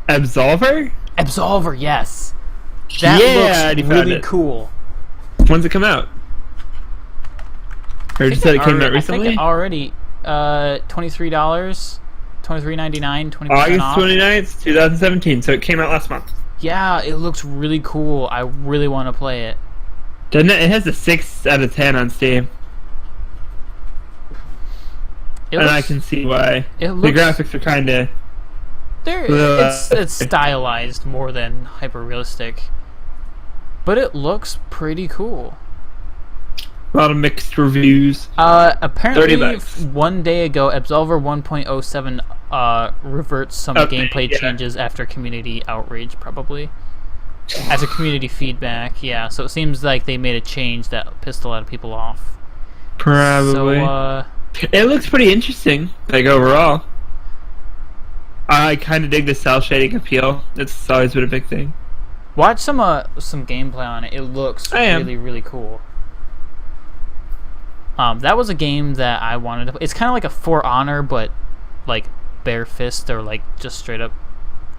Absolver? Absolver, yes. That looks really cool. When's it come out? Or just said it came out recently? I think already. $23, $23.99, 20% August off. 29th, 2017, so it came out last month. Yeah, it looks really cool. I really want to play it. Doesn't it? It has a 6 out of 10 on Steam. I can see why. The graphics are kind of... It's stylized more than hyper-realistic. But it looks pretty cool. A lot of mixed reviews. Apparently, $30. one day ago, Absolver 1.07 reverts some gameplay changes after community outrage, probably. After community feedback, yeah. So it seems like they made a change that pissed a lot of people off. Probably. So, it looks pretty interesting, like, overall. I kind of dig the cell shading appeal. It's always been a big thing. Watch some gameplay on it. It looks really, really cool. That was a game that I wanted to play. It's kind of like a For Honor, but like bare fist or like just straight up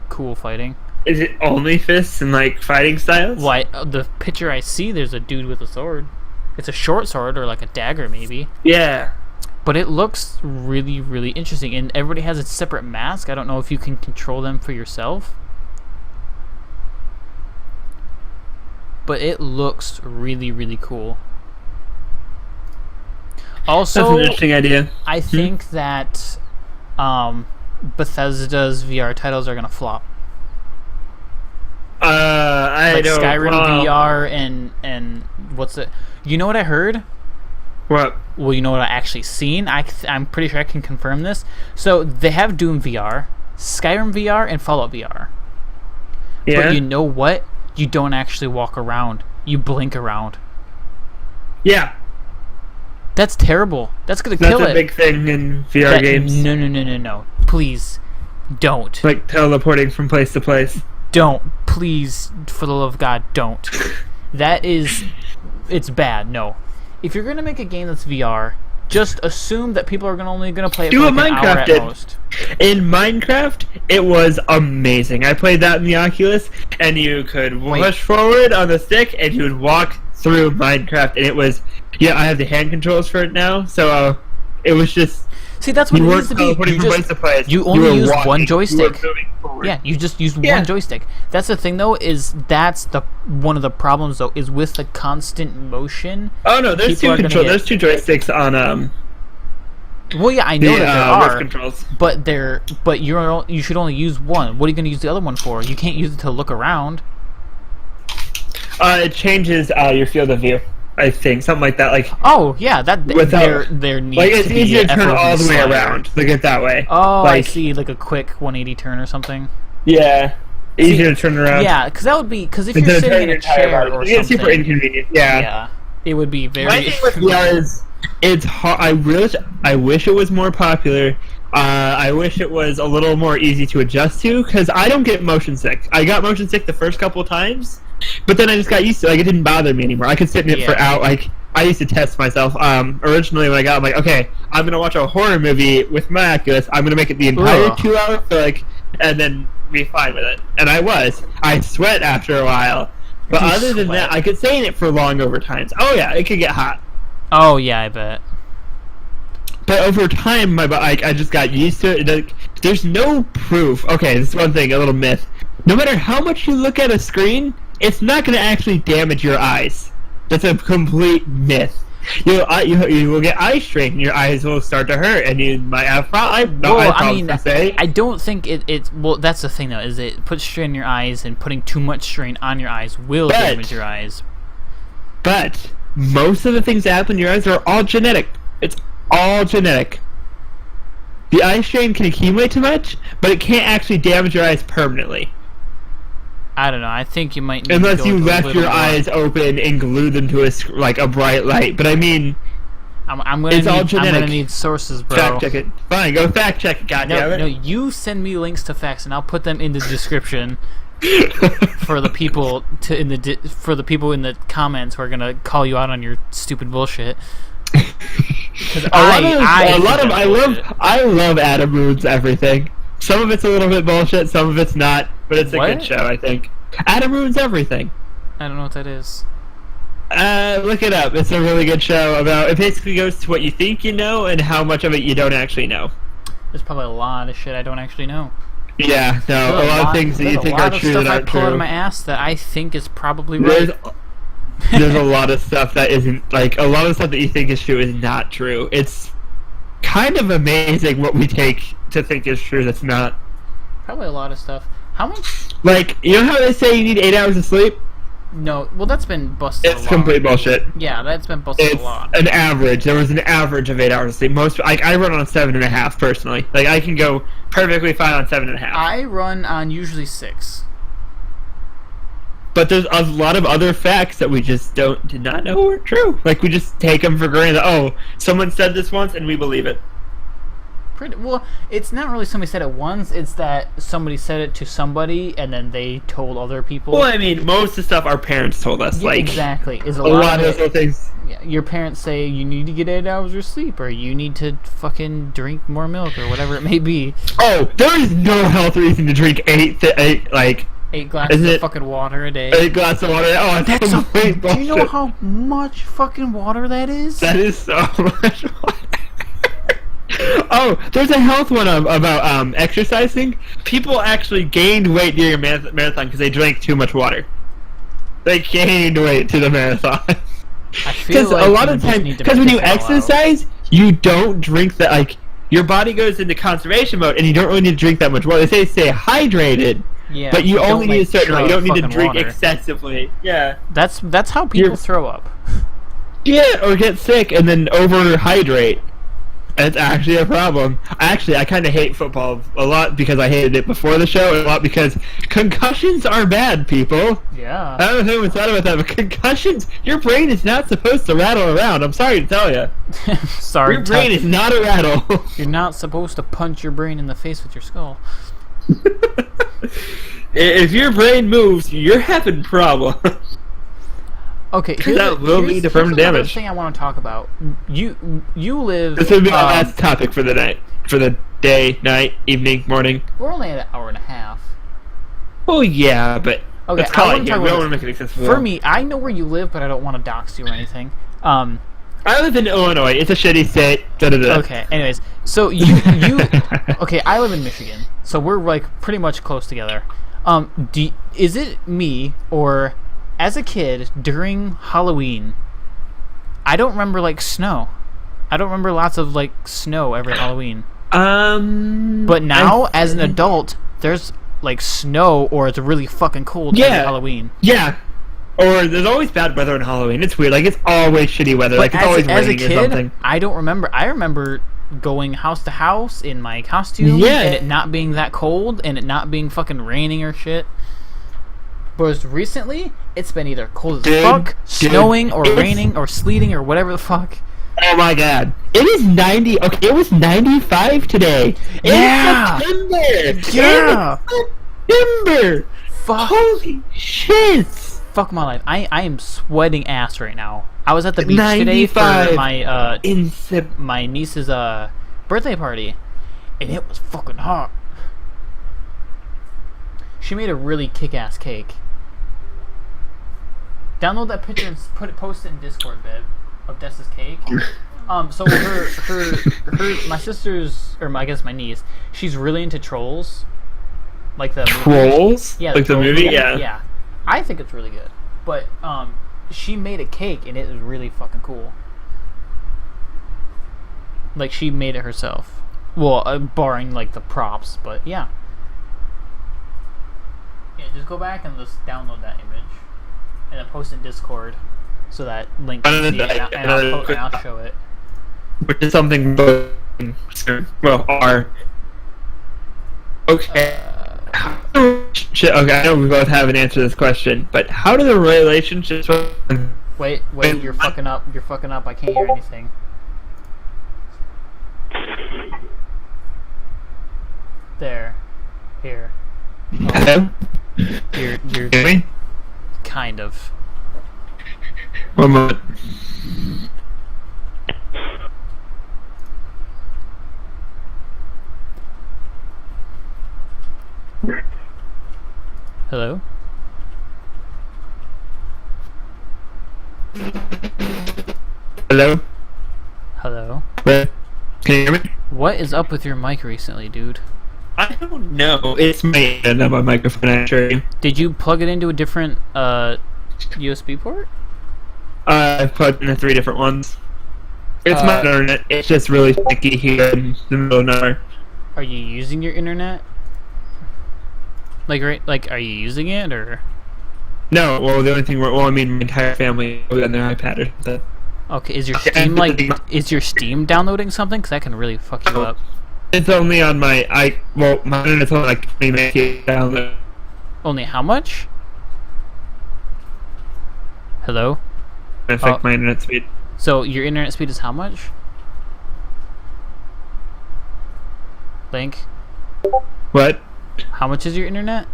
cool fighting. Is it only fists and like fighting styles? Why? The picture I see, there's a dude with a sword. It's a short sword or like a dagger, maybe. Yeah. But it looks really, really interesting, and everybody has a separate mask. I don't know if you can control them for yourself. But it looks really, really cool. Also, That's an interesting idea. I think that Bethesda's VR titles are gonna flop. I Like don't. Skyrim VR and what's it? You know what I heard? What? Well, you know what I actually seen? I'm pretty sure I can confirm this. So they have Doom VR, Skyrim VR, and Fallout VR. Yeah. But you know what? You don't actually walk around. You blink around. Yeah. That's terrible. That's gonna That's kill a it. big thing in VR games. No. Please, don't. Like teleporting from place to place. Don't. Please, for the love of God, don't. That is... It's bad. No. If you're gonna make a game that's VR, just assume that people are only gonna play it Do for what like an hour Minecraft at did. most. In Minecraft, it was amazing. I played that in the Oculus, and you could push forward on the stick, and you would walk through Minecraft, and it was... Yeah, I have the hand controls for it now, so it was just... See, that's what You it weren't needs to be. teleporting You from place just... to place. you You only were use walking. one You were joystick. moving forward. Yeah, you just use Yeah. one joystick. That's the thing, though, is that's the one of the problems, though, is with the constant motion. Oh no, there's People are two gonna controls. get- There's two joysticks on Well, yeah, I the know that there Rift are, controls. but you should only use one. What are you going to use the other one for? You can't use it to look around. It changes your field of view. I think something like that. Like Oh, yeah, that Without- there needs it's to be easier a to turn FOV all the way slider. around. Look at that way. Oh, I like, see, like a quick 180 turn or something. Yeah, easier to turn around. Yeah, because that would be because if Instead you're of sitting turning in your a entire chair body. or It's super something, inconvenient. Yeah. yeah, it would be very. My thing with VR is, it's hard. I wish it was more popular. I wish it was a little more easy to adjust to, because I don't get motion sick. I got motion sick the first couple times, but then I just got used to it. Like, it didn't bother me anymore. I could sit in it for out. Like, I used to test myself. Originally, when I got, I'm like, okay, I'm gonna watch a horror movie with my Oculus. I'm gonna make it the entire Ugh. 2 hours, and then be fine with it. And I was. I sweat after a while. But You other than sweat? that, I could stay in it for long over times. Oh yeah, it could get hot. Oh yeah, I bet. But over time, I just got used to it. Like, there's no proof. Okay, this is one thing, a little myth. No matter how much you look at a screen, it's not going to actually damage your eyes. That's a complete myth. You will get eye strain, and your eyes will start to hurt, and you might have problems. Well, I mean, I don't think it's well. That's the thing, though, is it puts strain in your eyes, and putting too much strain on your eyes will damage your eyes. But most of the things that happen in your eyes are all genetic. It's all genetic. The eye strain can accumulate too much, but it can't actually damage your eyes permanently. I don't know. I think you might need Unless to go you with a left little your more. eyes open and glued them to a bright light. But I mean, I'm gonna it's all need, I'm genetic. gonna need sources, bro. fact check it. Fine, go fact check it, goddammit. No, you send me links to facts, and I'll put them in the description for the people for the people in the comments who are gonna call you out on your stupid bullshit. I love Adam Ruins Everything. Some of it's a little bit bullshit, some of it's not, but it's a What? good show, I think. Adam Ruins Everything. I don't know what that is. Look it up. It's a really good show about. It basically goes to what you think you know and how much of it you don't actually know. There's probably a lot of shit I don't actually know. Yeah, no, There's a lot of things that you think are true that I aren't pull out true. of my ass that I think is probably right. There's a lot of stuff that isn't, like, a lot of stuff that you think is true is not true. It's kind of amazing what we take to think is true that's not. Probably a lot of stuff. How much? Like, you know how they say you need 8 hours of sleep? No, well that's been busted. It's a lot. complete bullshit. Yeah, that's been busted It's a lot. an average. There was an average of 8 hours of sleep. Most, like, I run on 7.5 personally. Like, I can go perfectly fine on 7.5. I run on usually 6. But there's a lot of other facts that we just did not know were true. Like, we just take them for granted. Oh, someone said this once and we believe it. Well, it's not really somebody said it once. It's that somebody said it to somebody, and then they told other people. Well, I mean, most of the stuff our parents told us. Yeah, Like, exactly. Is a a lot of it, those little things. yeah, your parents say you need to get 8 hours of sleep, or you need to fucking drink more milk, or whatever it may be. Oh, there is no health reason to drink eight 8 glasses Isn't of it- fucking water a day. 8 glasses of water. Oh, That's so do you know bullshit. how much fucking water that is? That is so much water. Oh, there's a health one about exercising. People actually gained weight during a marathon because they drank too much water. They gained weight to the marathon. I feel Because like a lot you of just times, need to because when you piss it all out. exercise, you don't drink that. Like your body goes into conservation mode, and you don't really need to drink that much water. They say stay hydrated, Yeah, but you don't, only need a certain amount. You don't need to fucking drink water. excessively. Yeah. That's how people You're- throw up. Yeah, or get sick and then overhydrate. It's actually a problem. I kind of hate football a lot because I hated it before the show, and a lot because concussions are bad, people. Yeah. I don't know who thought about that, but concussions, your brain is not supposed to rattle around. I'm sorry to tell you. Sorry, Your brain is not a rattle. you're not supposed to punch your brain in the face with your skull. If your brain moves, you're having problems. Okay, That will lead to permanent another damage. thing I want to talk about. You live. This would be our last topic for the night. For the day, night, evening, morning. We're only at an hour and a half. Oh, yeah, but Okay, let's call I it wanna here. talk We about don't want to make it accessible. For me, I know where you live, but I don't want to dox you or anything. I live in Illinois. It's a shitty state. Da-da-da. Okay. Anyways, so you okay? I live in Michigan, so we're like pretty much close together. Is it me or as a kid during Halloween? I don't remember like snow. I don't remember lots of like snow every Halloween. But now, as an adult, there's like snow or it's really fucking cold every Yeah. Halloween. Yeah. Or there's always bad weather on Halloween. It's weird. Like, it's always shitty weather. Like, it's always as a raining or kid, something. I don't remember. I remember going house to house in my costume Yeah. and it not being that cold and it not being fucking raining or shit. Whereas recently, it's been either cold as Dude, fuck, dude, snowing, or it's- raining, or sleeting, or whatever the fuck. Oh my god. It is 90. Okay, it was 95 today. Yeah. In September. Yeah. In September. Fuck. Holy shit. Fuck my life. I am sweating ass right now. I was at the beach today for 95. my In Sep- my niece's birthday party, and it was fucking hot. She made a really kick-ass cake. Download that picture and post it in Discord, babe, of Dessa's cake. So her my sister's, or I guess my niece, she's really into Trolls, like the movie. Trolls? Yeah, Like the Trolls movie? Yeah. Yeah, I think it's really good. But she made a cake and it was really fucking cool. Like she made it herself. Well, barring like the props, but yeah. Yeah, just go back and just download that image, and then post it in Discord, so that link can see it, and I'll show it. Which is something both, well, are. Okay. Shit, okay, I know we both have an answer to this question, but how do the relationships... Wait, you're fucking up. You're fucking up. I can't hear anything. There. Here. Hello? You're Hear me? kind of. One moment. Hello? Hello? Hello? Can you hear me? What is up with your mic recently, dude? I don't know. It's my not my microphone, I assure you. Did you plug it into a different USB port? I've plugged in 3 different ones. It's Uh, my internet. It's just really sticky here in the middle of nowhere. Are you using your internet? Like, right? Like, are you using it or? No, well, the only thing, well, I mean, my entire family was on their iPad or something. Okay, is your Okay, Steam like? I'm- Is your Steam downloading something? Because that can really fuck you Oh. up. It's only on my, well, my internet's only like 20 minutes download. Only how much? Hello? Affect my internet speed. So your internet speed is how much? Link? What? How much is your internet?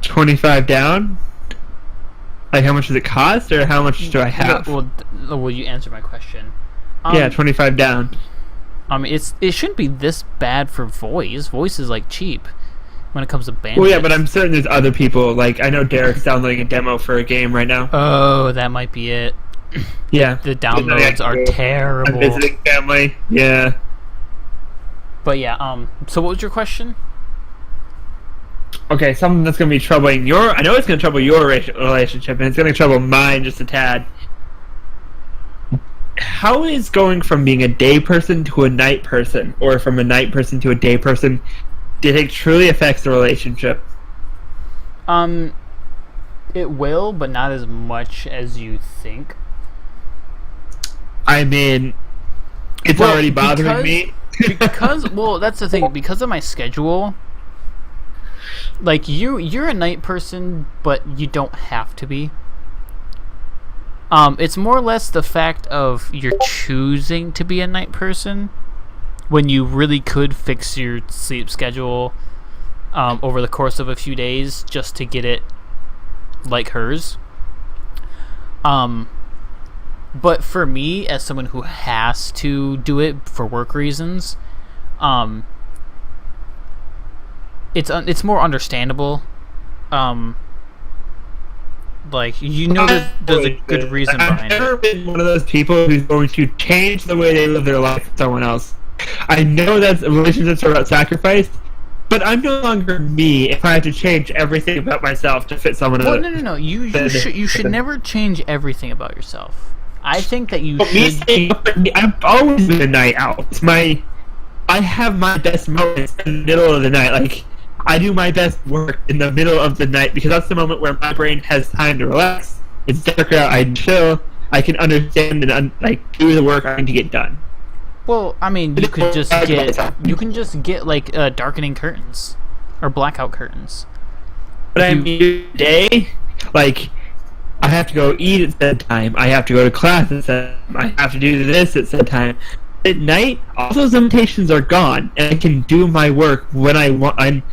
25 down? Like, how much does it cost, or how much do I have? Well, will you answer my question? Yeah, 25 down. I mean, it shouldn't be this bad for voice. Voice is like cheap. when it comes to bandwidth. Well, yeah, but I'm certain there's other people. Like, I know Derek's downloading a demo for a game right now. Oh, that might be it. Yeah. The downloads are terrible. I'm visiting family. Yeah. But yeah, so what was your question? Okay, something that's going to be troubling your... I know it's going to trouble your relationship, and it's going to trouble mine just a tad. How is going from being a day person to a night person, or from a night person to a day person, do you think truly affects the relationship? It will, but not as much as you think. I mean, it's already bothering me. Well, that's the thing. Because of my schedule, like you're a night person, but you don't have to be. It's more or less the fact of you're choosing to be a night person when you really could fix your sleep schedule over the course of a few days just to get it like hers. But for me, as someone who has to do it for work reasons, it's more understandable. Like, you know, there's a good reason behind it. I've never been one of those people who's going to change the way they live their life for someone else. I know that relationships are about sacrifice, but I'm no longer me if I have to change everything about myself to fit someone else. Well, no. You should never change everything about yourself. I think that you but should... I've always been a night owl. I have my best moments in the middle of the night. Like, I do my best work in the middle of the night because that's the moment where my brain has time to relax. It's darker out. I chill. I can understand and do the work I need to get done. Well, I mean, you can just get like darkening curtains or blackout curtains. But I mean, day, like, I have to go eat at said time. I have to go to class at said time. I have to do this at said time. At night, all those limitations are gone, and I can do my work when I want.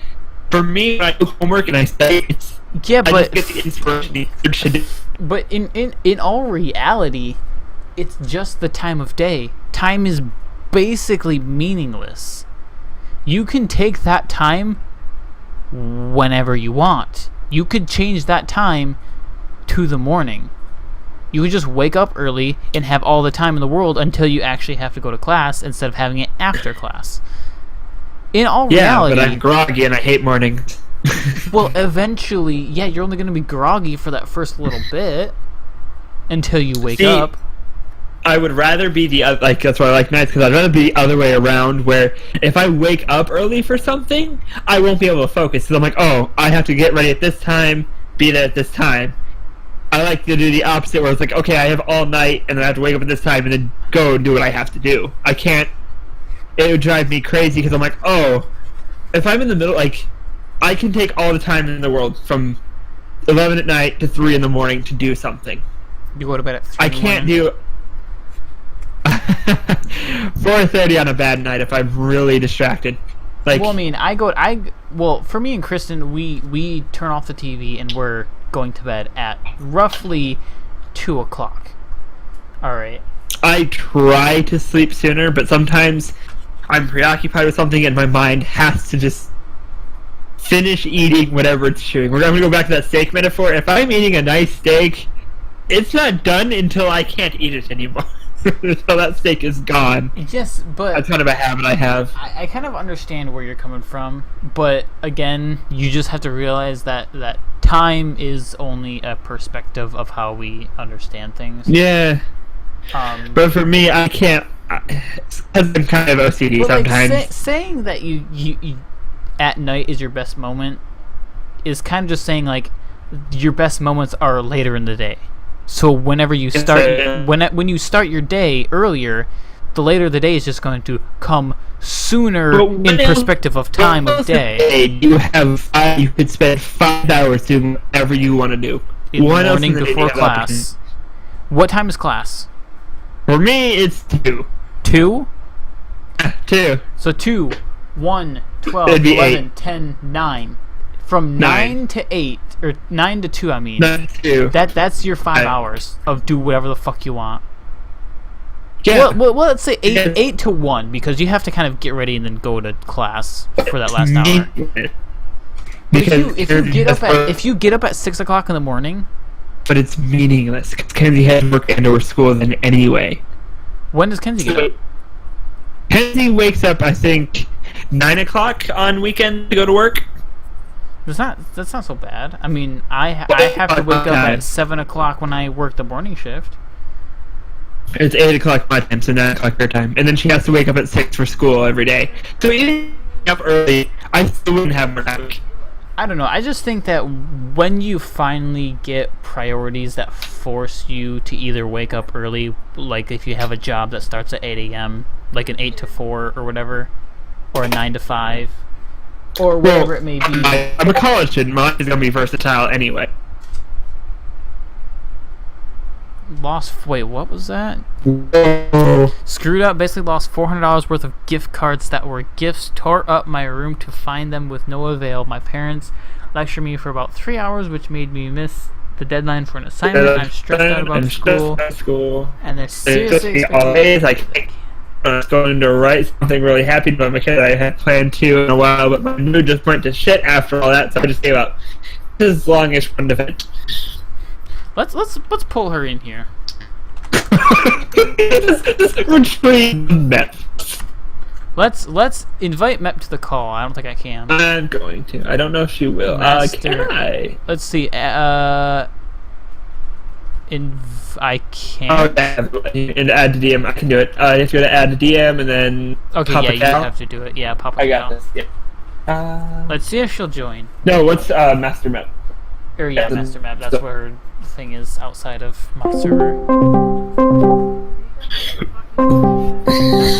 For me, when I do homework and I study, I just get the inspiration. But in all reality, it's just the time of day. Time is basically meaningless. You can take that time whenever you want. You could change that time to the morning. You could just wake up early and have all the time in the world until you actually have to go to class instead of having it after class. In all reality... Yeah, but I'm groggy and I hate mornings. Well, eventually, yeah, you're only going to be groggy for that first little bit until you wake up. I would rather be that's why I like nights, because I'd rather be the other way around, where if I wake up early for something, I won't be able to focus, because I'm like, oh, I have to get ready at this time, be there at this time. I like to do the opposite, where it's like, okay, I have all night, and then I have to wake up at this time, and then go and do what I have to do. I can't... It would drive me crazy, because I'm like, oh, if I'm in the middle, like, I can take all the time in the world from 11 at night to 3 in the morning to do something. You go to bed at 3 I can't do... 4:30 on a bad night if I'm really distracted. Like, well, I mean, for me and Kristen, we turn off the TV and we're going to bed at roughly 2 o'clock. Alright. I try to sleep sooner, but sometimes I'm preoccupied with something and my mind has to just finish eating whatever it's chewing. We're going to go back to that steak metaphor. If I'm eating a nice steak, it's not done until I can't eat it anymore. So that steak is gone. Yes, but... That's kind of a habit I have. I kind of understand where you're coming from, but again, you just have to realize that time is only a perspective of how we understand things. Yeah. But for me, I can't... Because I'm kind of OCD sometimes. Like, saying that you at night is your best moment is kind of just saying, like, your best moments are later in the day. So whenever you start, when you start your day earlier, the later the day is just going to come sooner in perspective of time of day. You could spend 5 hours doing whatever you want to do. In the morning before class. What time is class? For me, it's 2. 2? 2. So 2, 1, 12, 11, 10, 9. From 9 to 8, or 9 to 2, I mean. 9 to 2. That's your 5 hours of do whatever the fuck you want. Yeah. Well, let's say 8 to 1, because you have to kind of get ready and then go to class for that last hour. If you get up at 6 o'clock in the morning, but it's meaningless because Kenzie has to work and/or school then anyway. when does Kenzie get up? Kenzie wakes up, I think, 9 o'clock on weekend to go to work. That's not so bad. I mean, I have to wake up at 7 o'clock when I work the morning shift. It's 8 o'clock my time, so 9 o'clock her time. And then she has to wake up at 6 for school every day. So even up early, I still wouldn't have more time. I don't know. I just think that when you finally get priorities that force you to either wake up early, like if you have a job that starts at 8 a.m., like an 8 to 4 or whatever, or a 9 to 5, or whatever it may be. I'm a college student. Mine is going to be versatile anyway. Wait, what was that? Whoa. Screwed up, basically lost $400 worth of gift cards that were gifts, tore up my room to find them with no avail. My parents lectured me for about 3 hours, which made me miss the deadline for an assignment. I'm stressed out about school. And they're seriously always like I was going to write something really happy about my kid I had planned to in a while, but my mood just went to shit after all that, so I just gave up. This is longish one event. Let's pull her in here. Just retreat Mep. Let's invite Mep to the call. I don't think I can. I'm going to. I don't know if she will. Can I? Let's see. I can't. Oh, and add to DM. I can do it. If you want to add a DM and then okay, pop yeah, a you cow. have to do it. Yeah, pop a I got cow. this. Yeah. Let's see if she'll join. No, what's Master Mep? Or yeah, Master Map. That's where her thing is outside of my server.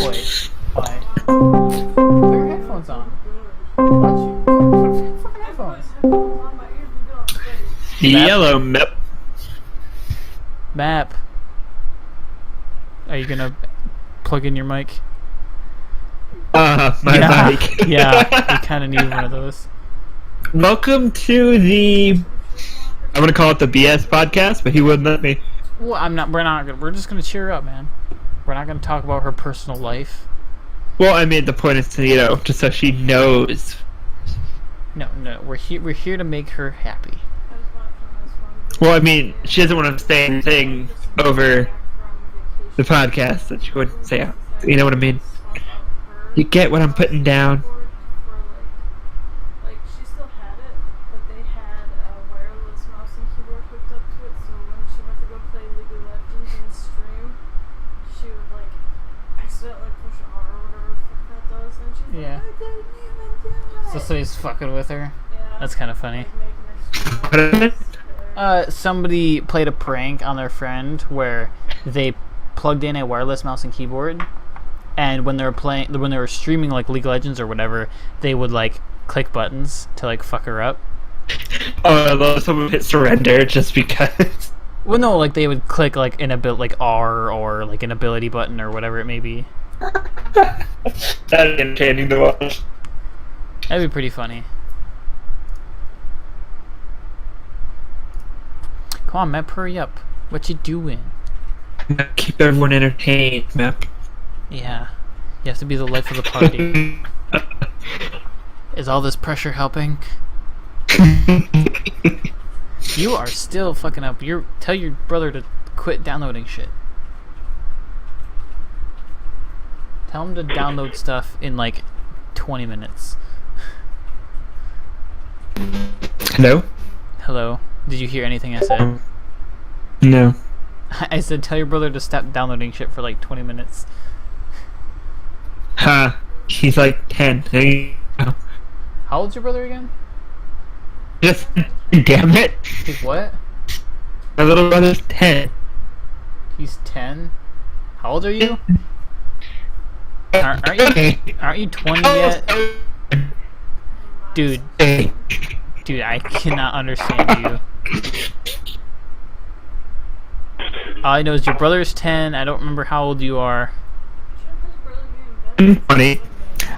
Wait, why? Put your headphones on. Put fucking headphones. Yellow Mep. Map. Are you gonna plug in your mic? My mic. Yeah, you kind of need one of those. Welcome to the. I'm gonna call it the BS podcast, but he wouldn't let me. Well, I'm not. We're not gonna. We're just gonna cheer her up, man. We're not gonna talk about her personal life. Well, I made the point is to, just so she knows. No, we're here. We're here to make her happy. Well, I mean, she doesn't want to say anything over the podcast that she wouldn't say out. You know what I mean? You get what I'm putting down. Like, she still had it, but they had a wireless mouse and keyboard hooked up to it, so when she went to go play League of Legends and stream, she would, like, accidentally push R or whatever the fuck that does, and she's Yeah. like, I didn't even do it! So somebody's fucking with her. Yeah. That's kind of funny. Like, making her scream. Somebody played a prank on their friend where they plugged in a wireless mouse and keyboard, and when they were streaming like League of Legends or whatever, they would like click buttons to like fuck her up. Oh, I love someone hit surrender just because. Well, no, like they would click like like R or like an ability button or whatever it may be. That's entertaining to watch. That'd be pretty funny. Come on, Mep, hurry up. What you doing? Keep everyone entertained, Mep. Yeah. You have to be the life of the party. Is all this pressure helping? You are still fucking up. Tell your brother to quit downloading shit. Tell him to download stuff in like 20 minutes. Hello? Hello? Did you hear anything I said? No. I said tell your brother to stop downloading shit for like 20 minutes. Ha. He's like 10. There you go. How old's your brother again? Just damn it. He's what? My little brother's 10. He's 10? How old are you? Aren't you 20 yet? Dude, I cannot understand you. All I know is your brother's 10. I don't remember how old you are. I'm 20.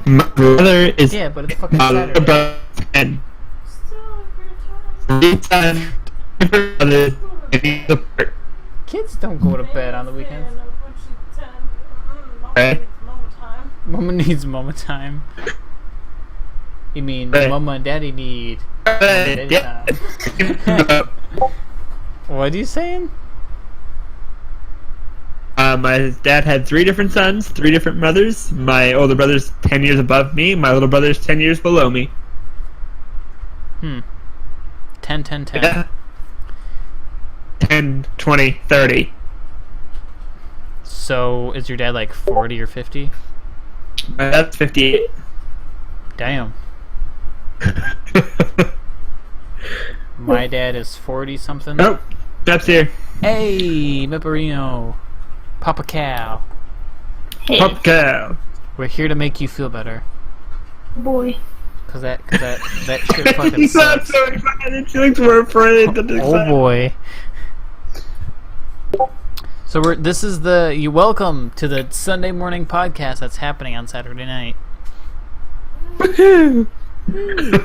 My brother is. Yeah, but it's fucking my little Saturday. brother 10. Still, if you're trying to... Kids don't go to bed on the weekends. When she's 10, Right. Mama time. Mama needs mama time. You mean Right. Mama and Daddy need Yeah. time. What are you saying? My dad had 3 different sons, 3 different mothers. My older brother's 10 years above me. My little brother's 10 years below me. 10, 10, 10. Yeah. 10, 20, 30. So, is your dad like 40 or 50? My dad's 58. Damn. My dad is 40 something. Oh, Pep's here. Hey, Mepperino. Papa Cow. Hey, Pop cow. We're here to make you feel better. boy. Cause that shit fucking He's not sucks. so excited. She looks more afraid than Oh excited. boy. So this is you welcome to the Sunday morning podcast that's happening on Saturday night. Woohoo. We're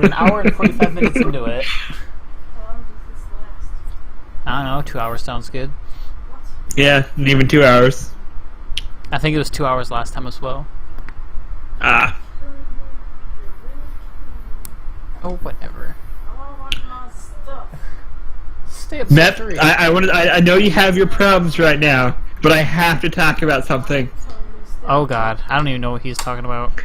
an hour and 45 minutes into it. How long does this last? I don't know, 2 hours sounds good. What? Yeah, and even 2 hours. I think it was 2 hours last time as well. Ah. Oh, whatever. I wanna watch my stuff. Stay up Mep, straight. I know you have your problems right now, but I have to talk about something. Oh god, I don't even know what he's talking about. Go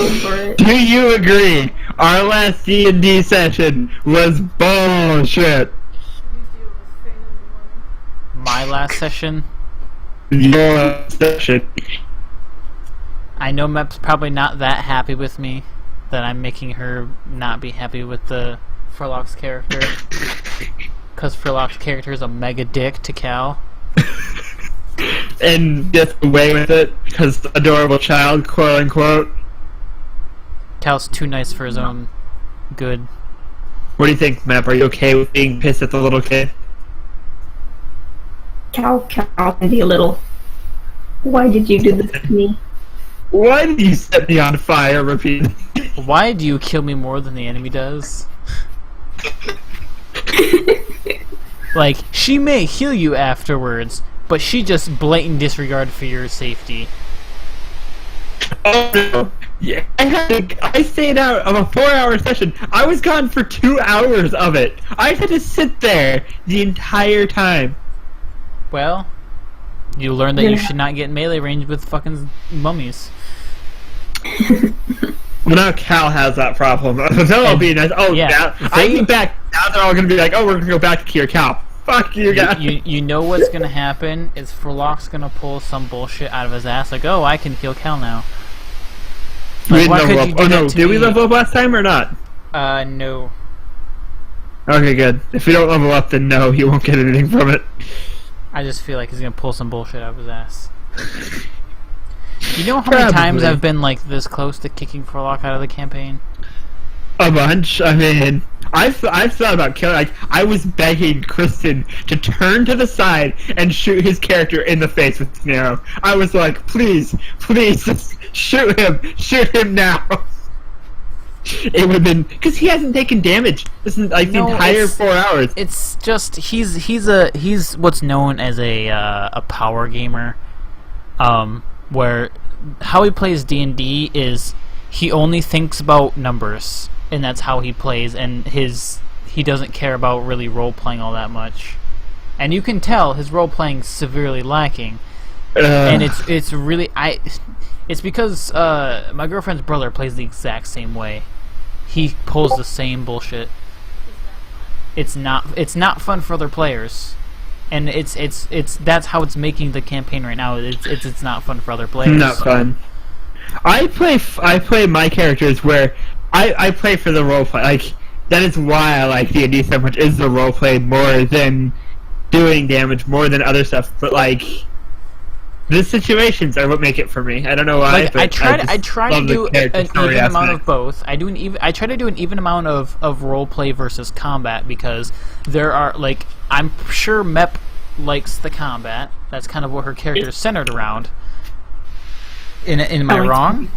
for it. Do you agree? Our last D&D session was bullshit. You deal with Fane in the morning. My last session, Your last session. I know Mep's probably not that happy with me that I'm making her not be happy with the Furlock's character. Because Furlock's character is a mega dick to Cal. And gets away with it because adorable child, quote unquote. Cal's too nice for his own good. What do you think, Map? Are you okay with being pissed at the little kid? Cow, can be a little. Why did you do this to me? Why did you set me on fire repeatedly? Why do you kill me more than the enemy does? Like, she may heal you afterwards, but she just blatant disregard for your safety. Oh no! Yeah, I stayed out of a 4-hour session. I was gone for 2 hours of it. I had to sit there the entire time. Well, you learned that you Yeah. should not get in melee range with fucking mummies. Well, now Cal has that problem. So I'll be nice. Oh, yeah, now I get back. Now they're all gonna be like, "Oh, we're gonna go back to Kier Cal." Fuck you guys. You know what's gonna happen is Furlock's gonna pull some bullshit out of his ass like, oh, I can heal Cal now. We Like, didn't why level could up. you do Oh that no, to did we me? level up last time or not? No. Okay, good. If we don't level up, then no, you won't get anything from it. I just feel like he's gonna pull some bullshit out of his ass. You know how many times Probably. I've been like this close to kicking Furlock out of the campaign? A bunch. I mean, I've thought about killing. Like, I was begging Kristen to turn to the side and shoot his character in the face with an arrow. I was like, please, just shoot him now. It would have been because he hasn't taken damage this is like No, the entire it's- 4 hours. It's just he's what's known as a power gamer, where how he plays D&D is he only thinks about numbers, and that's how he plays, and he doesn't care about really role playing all that much, and you can tell his role playing severely lacking, and it's really it's because my girlfriend's brother plays the exact same way. He pulls the same bullshit. It's not fun for other players, and it's that's how it's making the campaign right now. It's not fun for other players. Not fun. I play my characters where I play for the role play. Like that is why I like D&D so much. Is the role play more than doing damage, more than other stuff. But like the situations are what make it for me. I don't know why. Like but I try just to love the do character an story even amount aspect. of both. I try to do an even amount of role play versus combat, because there are like I'm sure Mep likes the combat. That's kind of what her character is centered around. Am I wrong?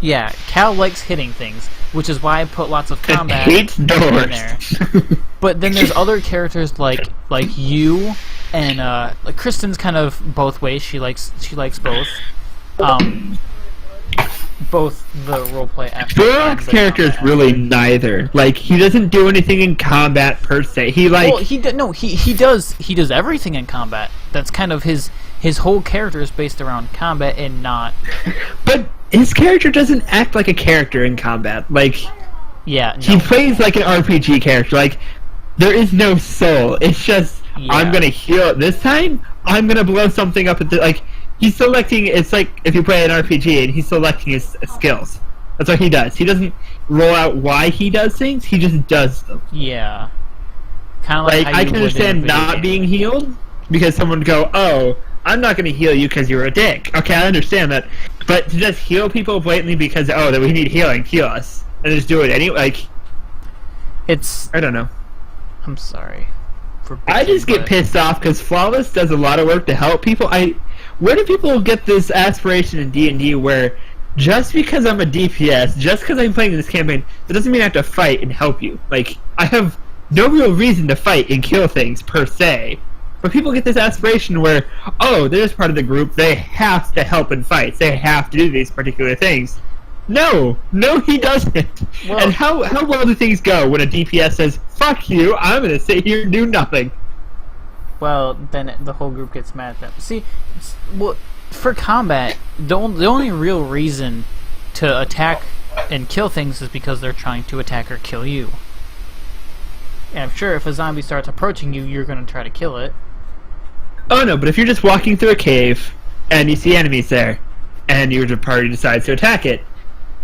Yeah, Cal likes hitting things, which is why I put lots of combat Hates in doors. there. But then there's other characters like you and like Kristen's kind of both ways. She likes both. Both the roleplay aspect. Burrock's character is really neither. Like, he doesn't do anything in combat per se. He Well, he does everything in combat. That's kind of his whole character is based around combat and not. But his character doesn't act like a character in combat. Like, Yeah, he no. plays like an RPG character. Like, there is no soul. It's just, Yeah. I'm gonna heal it this time. I'm gonna blow something up at the, like, he's selecting. It's like if you play an RPG and he's selecting his skills. That's what he does. He doesn't roll out why he does things. He just does them. Yeah. Kind of like, Like, how I you can would in a understand video not game. being healed because someone would go, "Oh, I'm not going to heal you because you're a dick." Okay, I understand that, but to just heal people blatantly because that we need healing, heal us, and just do it anyway. Like, It's. I don't know. I'm sorry. For I bitching, just get but- pissed off because Flawless does a lot of work to help people. Where do people get this aspiration in D&D where just because I'm a DPS, just because I'm playing this campaign, that doesn't mean I have to fight and help you. Like, I have no real reason to fight and kill things per se. But people get this aspiration where, oh, they're just part of the group, they have to help in fights, they have to do these particular things. No, he doesn't. Well- and how well do things go when a DPS says, "Fuck you, I'm gonna sit here and do nothing"? Well, then the whole group gets mad at them. See, well, for combat, the only real reason to attack and kill things is because they're trying to attack or kill you. And I'm sure if a zombie starts approaching you, you're going to try to kill it. Oh no, but if you're just walking through a cave and you see enemies there, and your party decides to attack it,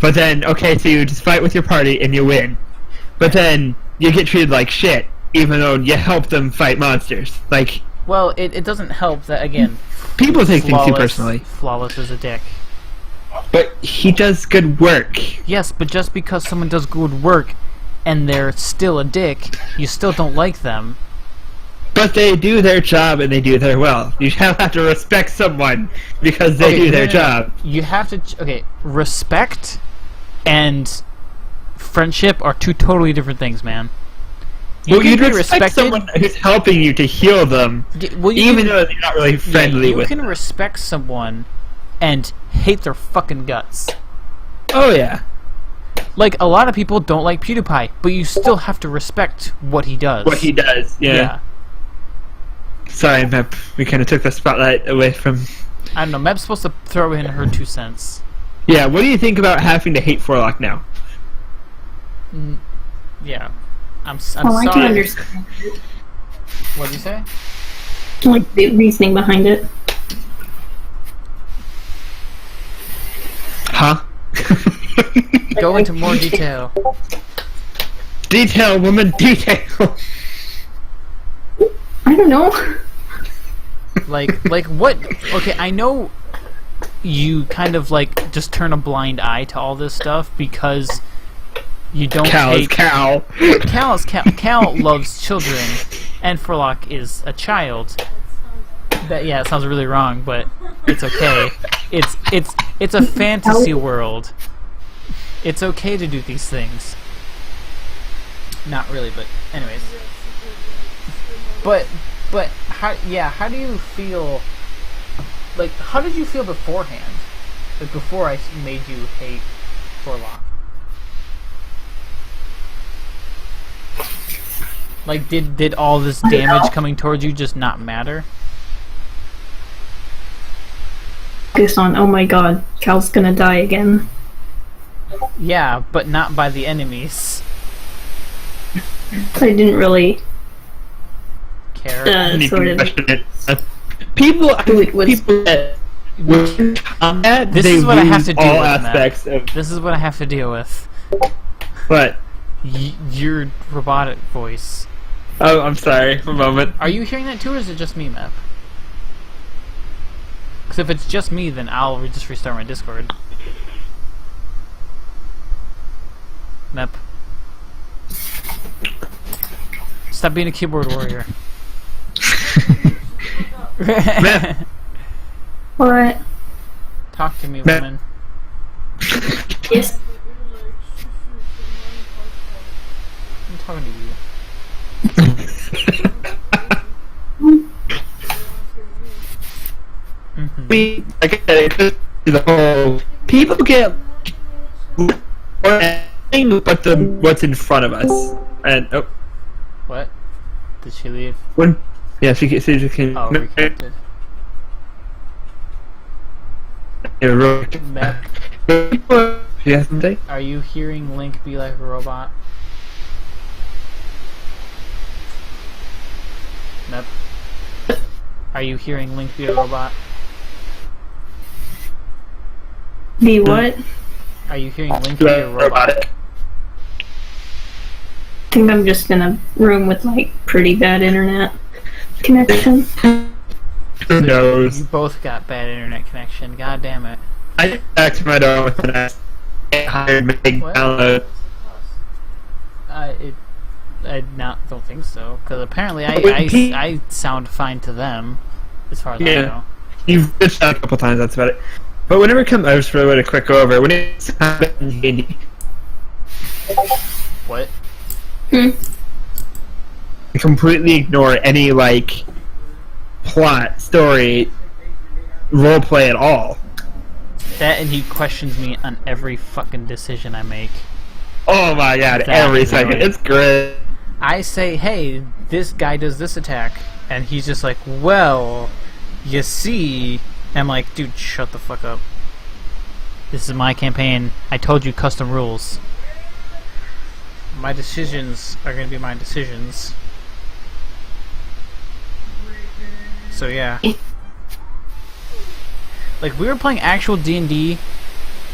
but then, okay, so you just fight with your party and you win, but then you get treated like shit, even though you help them fight monsters. Like, Well, it doesn't help that, again, people take things too Flawless, personally. Flawless is a dick. But he does good work. Yes, but just because someone does good work and they're still a dick, you still don't like them. But they do their job and they do their well. You have to respect someone because they do their job. You have to... Okay, respect and friendship are two totally different things, man. You Well, can you'd be respect respected... someone who's helping you to heal them, Well, you even can, though you're not really friendly you with can them. respect someone and hate their fucking guts. Oh yeah. Like, a lot of people don't like PewDiePie, but you still have to respect what he does. What he does, Yeah. Sorry, Mep. We kind of took the spotlight away from... I don't know, Meb's supposed to throw in her 2 cents. Yeah, what do you think about having to hate Forlock now? Yeah. I'm Oh, I can sorry. understand. What did you say? Like the reasoning behind it. Huh? Go into more detail. Detail, woman, detail! I don't know. Like what? Okay, I know you kind of like just turn a blind eye to all this stuff because you don't Cal is hate... Cal. Cal loves children, and Furlock is a child. That it sounds really wrong, but it's okay. It's a fantasy world. It's okay to do these things. Not really, but anyways. But how do you feel? Like, how did you feel beforehand? Like before I made you hate Furlock. Like, did all this damage coming towards you just not matter? Focus on, oh my god, Cal's gonna die again. Yeah, but not by the enemies. So I didn't really Care. sort of. People was- people that work in combat, This they is what I have lose to deal all with, Matt. aspects of... This is what I have to deal with. What? Your robotic voice. Oh, I'm sorry. A moment. Are you hearing that too, or is it just me, Mep? Because if it's just me, then I'll just restart my Discord. Mep. Stop being a keyboard warrior. Mep. What? Talk to me, Mep. woman. Yes. I'm talking to you. We like I said, it could be the whole people get anything but what's in front of us. And What? Did she leave? when she can. Oh, reconnected. Mep, Yeah, something. are you hearing Link be like a robot? Mep, are you hearing Link be a robot? Be what? Are you hearing Link be a robot? Robotic. I think I'm just in a room with like pretty bad internet connection. Who knows? You both got bad internet connection. God damn it. I back to my door with an hired big What? download. I don't think so. Because apparently I sound fine to them, as far as I Yeah. know. You've bitched out a couple times. That's about it. But whenever it comes, I just really want to quick go over when it's handy. What? Completely ignore any like plot, story, roleplay at all. That and he questions me on every fucking decision I make. Oh my god, That every is second. annoying. It's great. I say, hey, this guy does this attack. And he's just like, well, you see. And I'm like, dude, shut the fuck up. This is my campaign. I told you custom rules. My decisions are going to be my decisions. So yeah. Like, if we were playing actual D&D,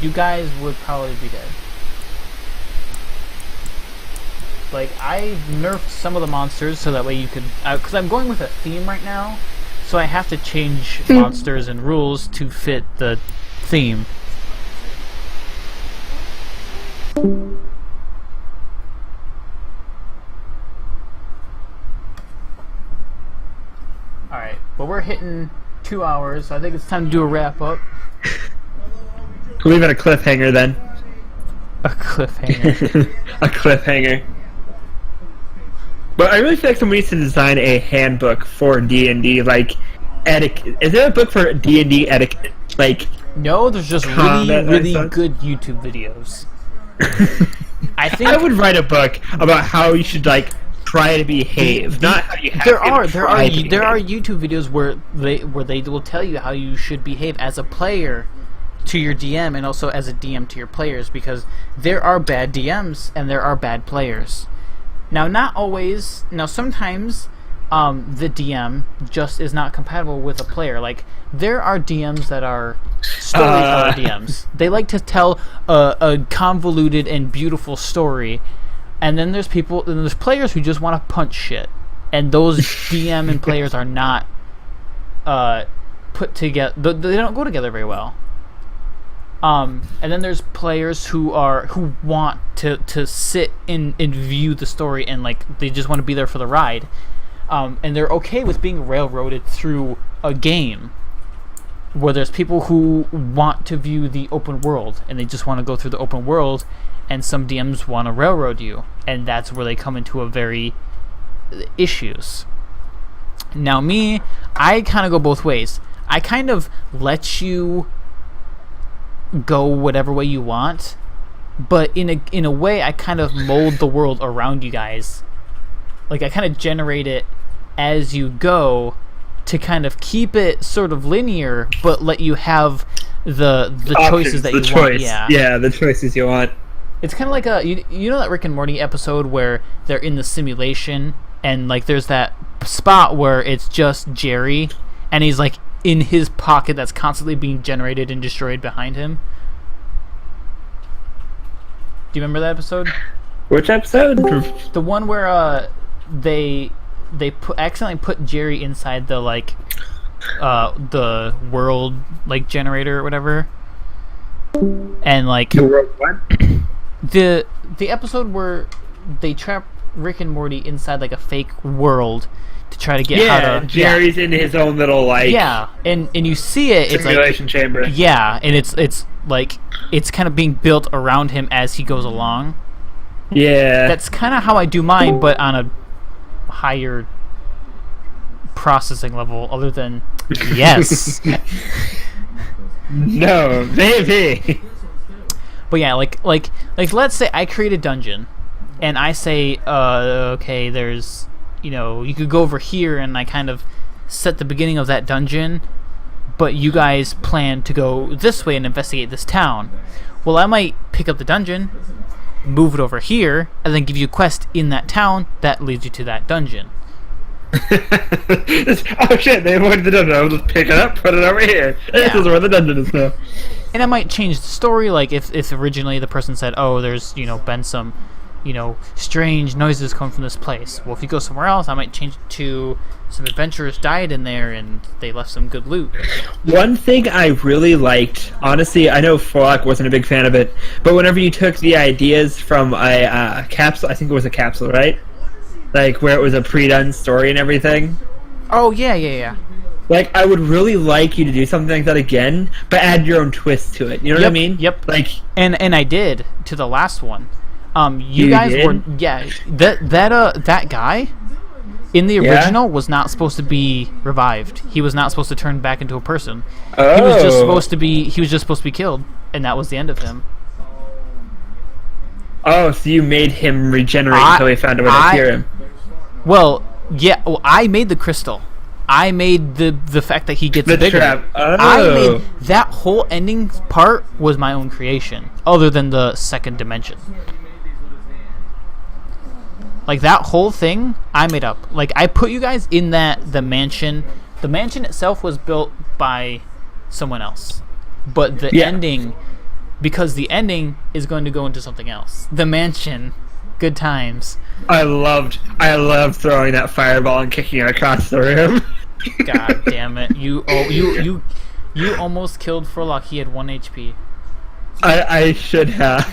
you guys would probably be dead. Like, I nerfed some of the monsters so that way you could... Because I'm going with a theme right now, so I have to change monsters and rules to fit the theme. Alright, but we're hitting 2 hours, so I think it's time to do a wrap-up. We'll leave it a cliffhanger then. A cliffhanger. A cliffhanger. But I really feel like somebody needs to design a handbook for D&D, like etiquette. Is there a book for D&D etiquette? Like, No, there's just really, Combat really and stuff? good YouTube videos. I think I would write a book about how you should like try to behave, not how you have there to are try to there are behave. YouTube videos where they will tell you how you should behave as a player to your DM and also as a DM to your players, because there are bad DMs and there are bad players. Now, not always. Now, sometimes the DM just is not compatible with a player. Like, there are DMs that are storyteller DMs. They like to tell a convoluted and beautiful story, and then there's players who just want to punch shit, and those DM and players are not put together. They don't go together very well. And then there's players who want to sit and view the story, and like they just want to be there for the ride, and they're okay with being railroaded through a game. Where there's people who want to view the open world, and they just want to go through the open world, and some DMs want to railroad you, and that's where they come into a very issues. Now me, I kind of go both ways. I kind of let you go whatever way you want, but in a way I kind of mold the world around you guys. Like, I kind of generate it as you go to kind of keep it sort of linear, but let you have the choices that you want. Yeah, the choices you want. It's kind of like you know that Rick and Morty episode where they're in the simulation, and like there's that spot where it's just Jerry, and he's like in his pocket that's constantly being generated and destroyed behind him. Do you remember that episode? Which episode? The one where they accidentally put Jerry inside the like the world like generator or whatever, and like The World One? the episode where they trap Rick and Morty inside like a fake world to try to get how to Jerry's in his own little like and you see it, it's like simulation chamber. and it's like it's kind of being built around him as he goes along. Yeah. That's kind of how I do mine, but on a higher processing level, other than Yes. No, maybe. But yeah, like let's say I create a dungeon, and I say, okay, there's, you could go over here, and I kind of set the beginning of that dungeon, but you guys plan to go this way and investigate this town. Well, I might pick up the dungeon, move it over here, and then give you a quest in that town that leads you to that dungeon. Oh shit, they avoided the dungeon. I'll just pick it up, put it over here. This is where the dungeon is now. And I might change the story, like if originally the person said, oh, there's, been some, strange noises coming from this place. Well, if you go somewhere else, I might change it to some adventurers died in there and they left some good loot. One thing I really liked, honestly, I know Forlock wasn't a big fan of it, but whenever you took the ideas from a capsule, I think it was a capsule, right? Like, where it was a pre-done story and everything. Oh, yeah. Like, I would really like you to do something like that again, but add your own twist to it. You know what I mean? Yep. Like, and I did to the last one. You You guys did? were that guy in the original was not supposed to be revived. He was not supposed to turn back into a person. oh. He was just supposed to be killed, and that was the end of him. Oh, so you made him regenerate until he found a way to cure him. Well, yeah. Well, I made the crystal. I made the fact that he gets The bigger. trap. Oh. I made that whole ending part was my own creation, other than the second dimension. Like that whole thing, I made up. Like I put you guys in the mansion. The mansion itself was built by someone else, but the ending, because the ending is going to go into something else. The mansion, good times. I loved throwing that fireball and kicking it across the room. God damn it! You almost killed Furlock. He had 1 HP. I should have.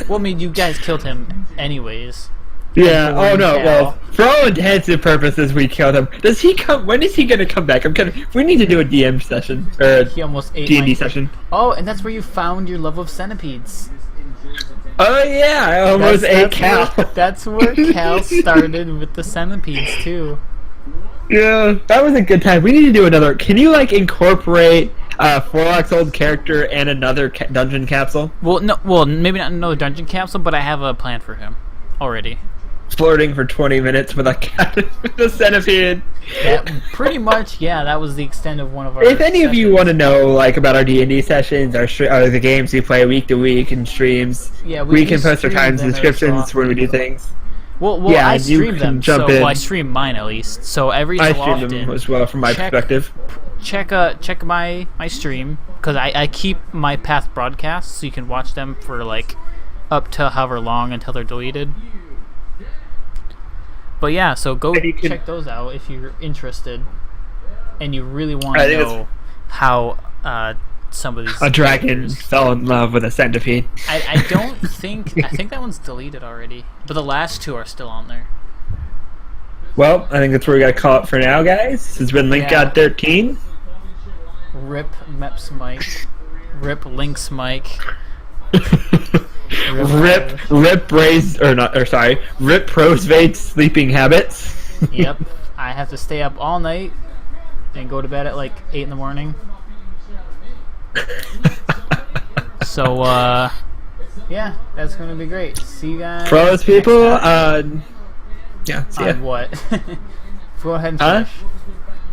Well, I mean, you guys killed him anyways. Yeah. Oh no. Yeah. Well, for all intents and purposes, we killed him. Does he come? When is he gonna come back? We need to do a DM session or He almost ate D&D my- session. Oh, and that's where you found your love of centipedes. Oh yeah, I almost ate Cal. That's where Cal started with the centipedes too. Yeah, that was a good time. We need to do another. Can you incorporate Forlock's old character and another dungeon capsule? Well, no. Well, maybe not another dungeon capsule, but I have a plan for him already. Flirting for 20 minutes with a cat, with a centipede. That, pretty much, yeah. That was the extent of one of our. If any of you sessions. want to know about our D&D sessions, the games we play week to week and streams, Yeah, we can post our stream times them and every so descriptions often. when we do things. Well, Yeah, I you stream can them. jump So in. I stream mine at least. So every so I stream often, them as well from my check- perspective. check my stream because I keep my past broadcasts so you can watch them for up to however long until they're deleted. But yeah, so go And you can- check those out if you're interested and you really want I to think know how some of these A dragon characters- fell in love with a centipede. I don't think I think that one's deleted already, but the last two are still on there. Well, I think that's where we gotta call it for now, guys. This has been LinkGod13. Rip Meps Mike. Rip Links Mike. Rip Rosevade's sleeping habits. Yep. I have to stay up all night and go to bed at 8 in the morning. So, yeah, that's going to be great. See you guys. For all those next people, time. yeah, see ya. On what? Go ahead and Huh? finish.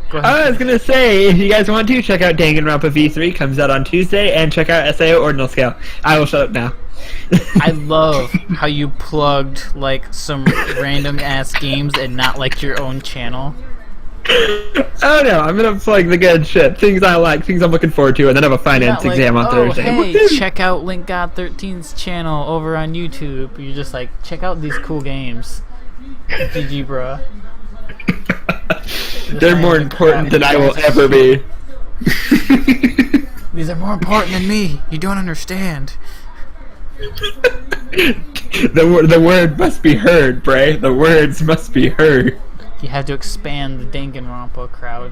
Go ahead. I was gonna say, if you guys want to, check out Danganronpa V3, comes out on Tuesday, and check out SAO Ordinal Scale. I will shut up now. I love how you plugged some random ass games and not your own channel. Oh no, I'm gonna plug the good shit, things I like, things I'm looking forward to, and then I have a finance Not exam on Thursday. Hey, Woohoo! check out LinkGod13's channel over on YouTube. You're just check out these cool games. GG, bruh. They're more important than I will ever be. These are more important than me. You don't understand. The word must be heard, Bray. The words must be heard. You have to expand the Danganronpa crowd.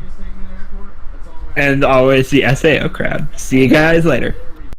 And always the SAO crowd. See you guys later.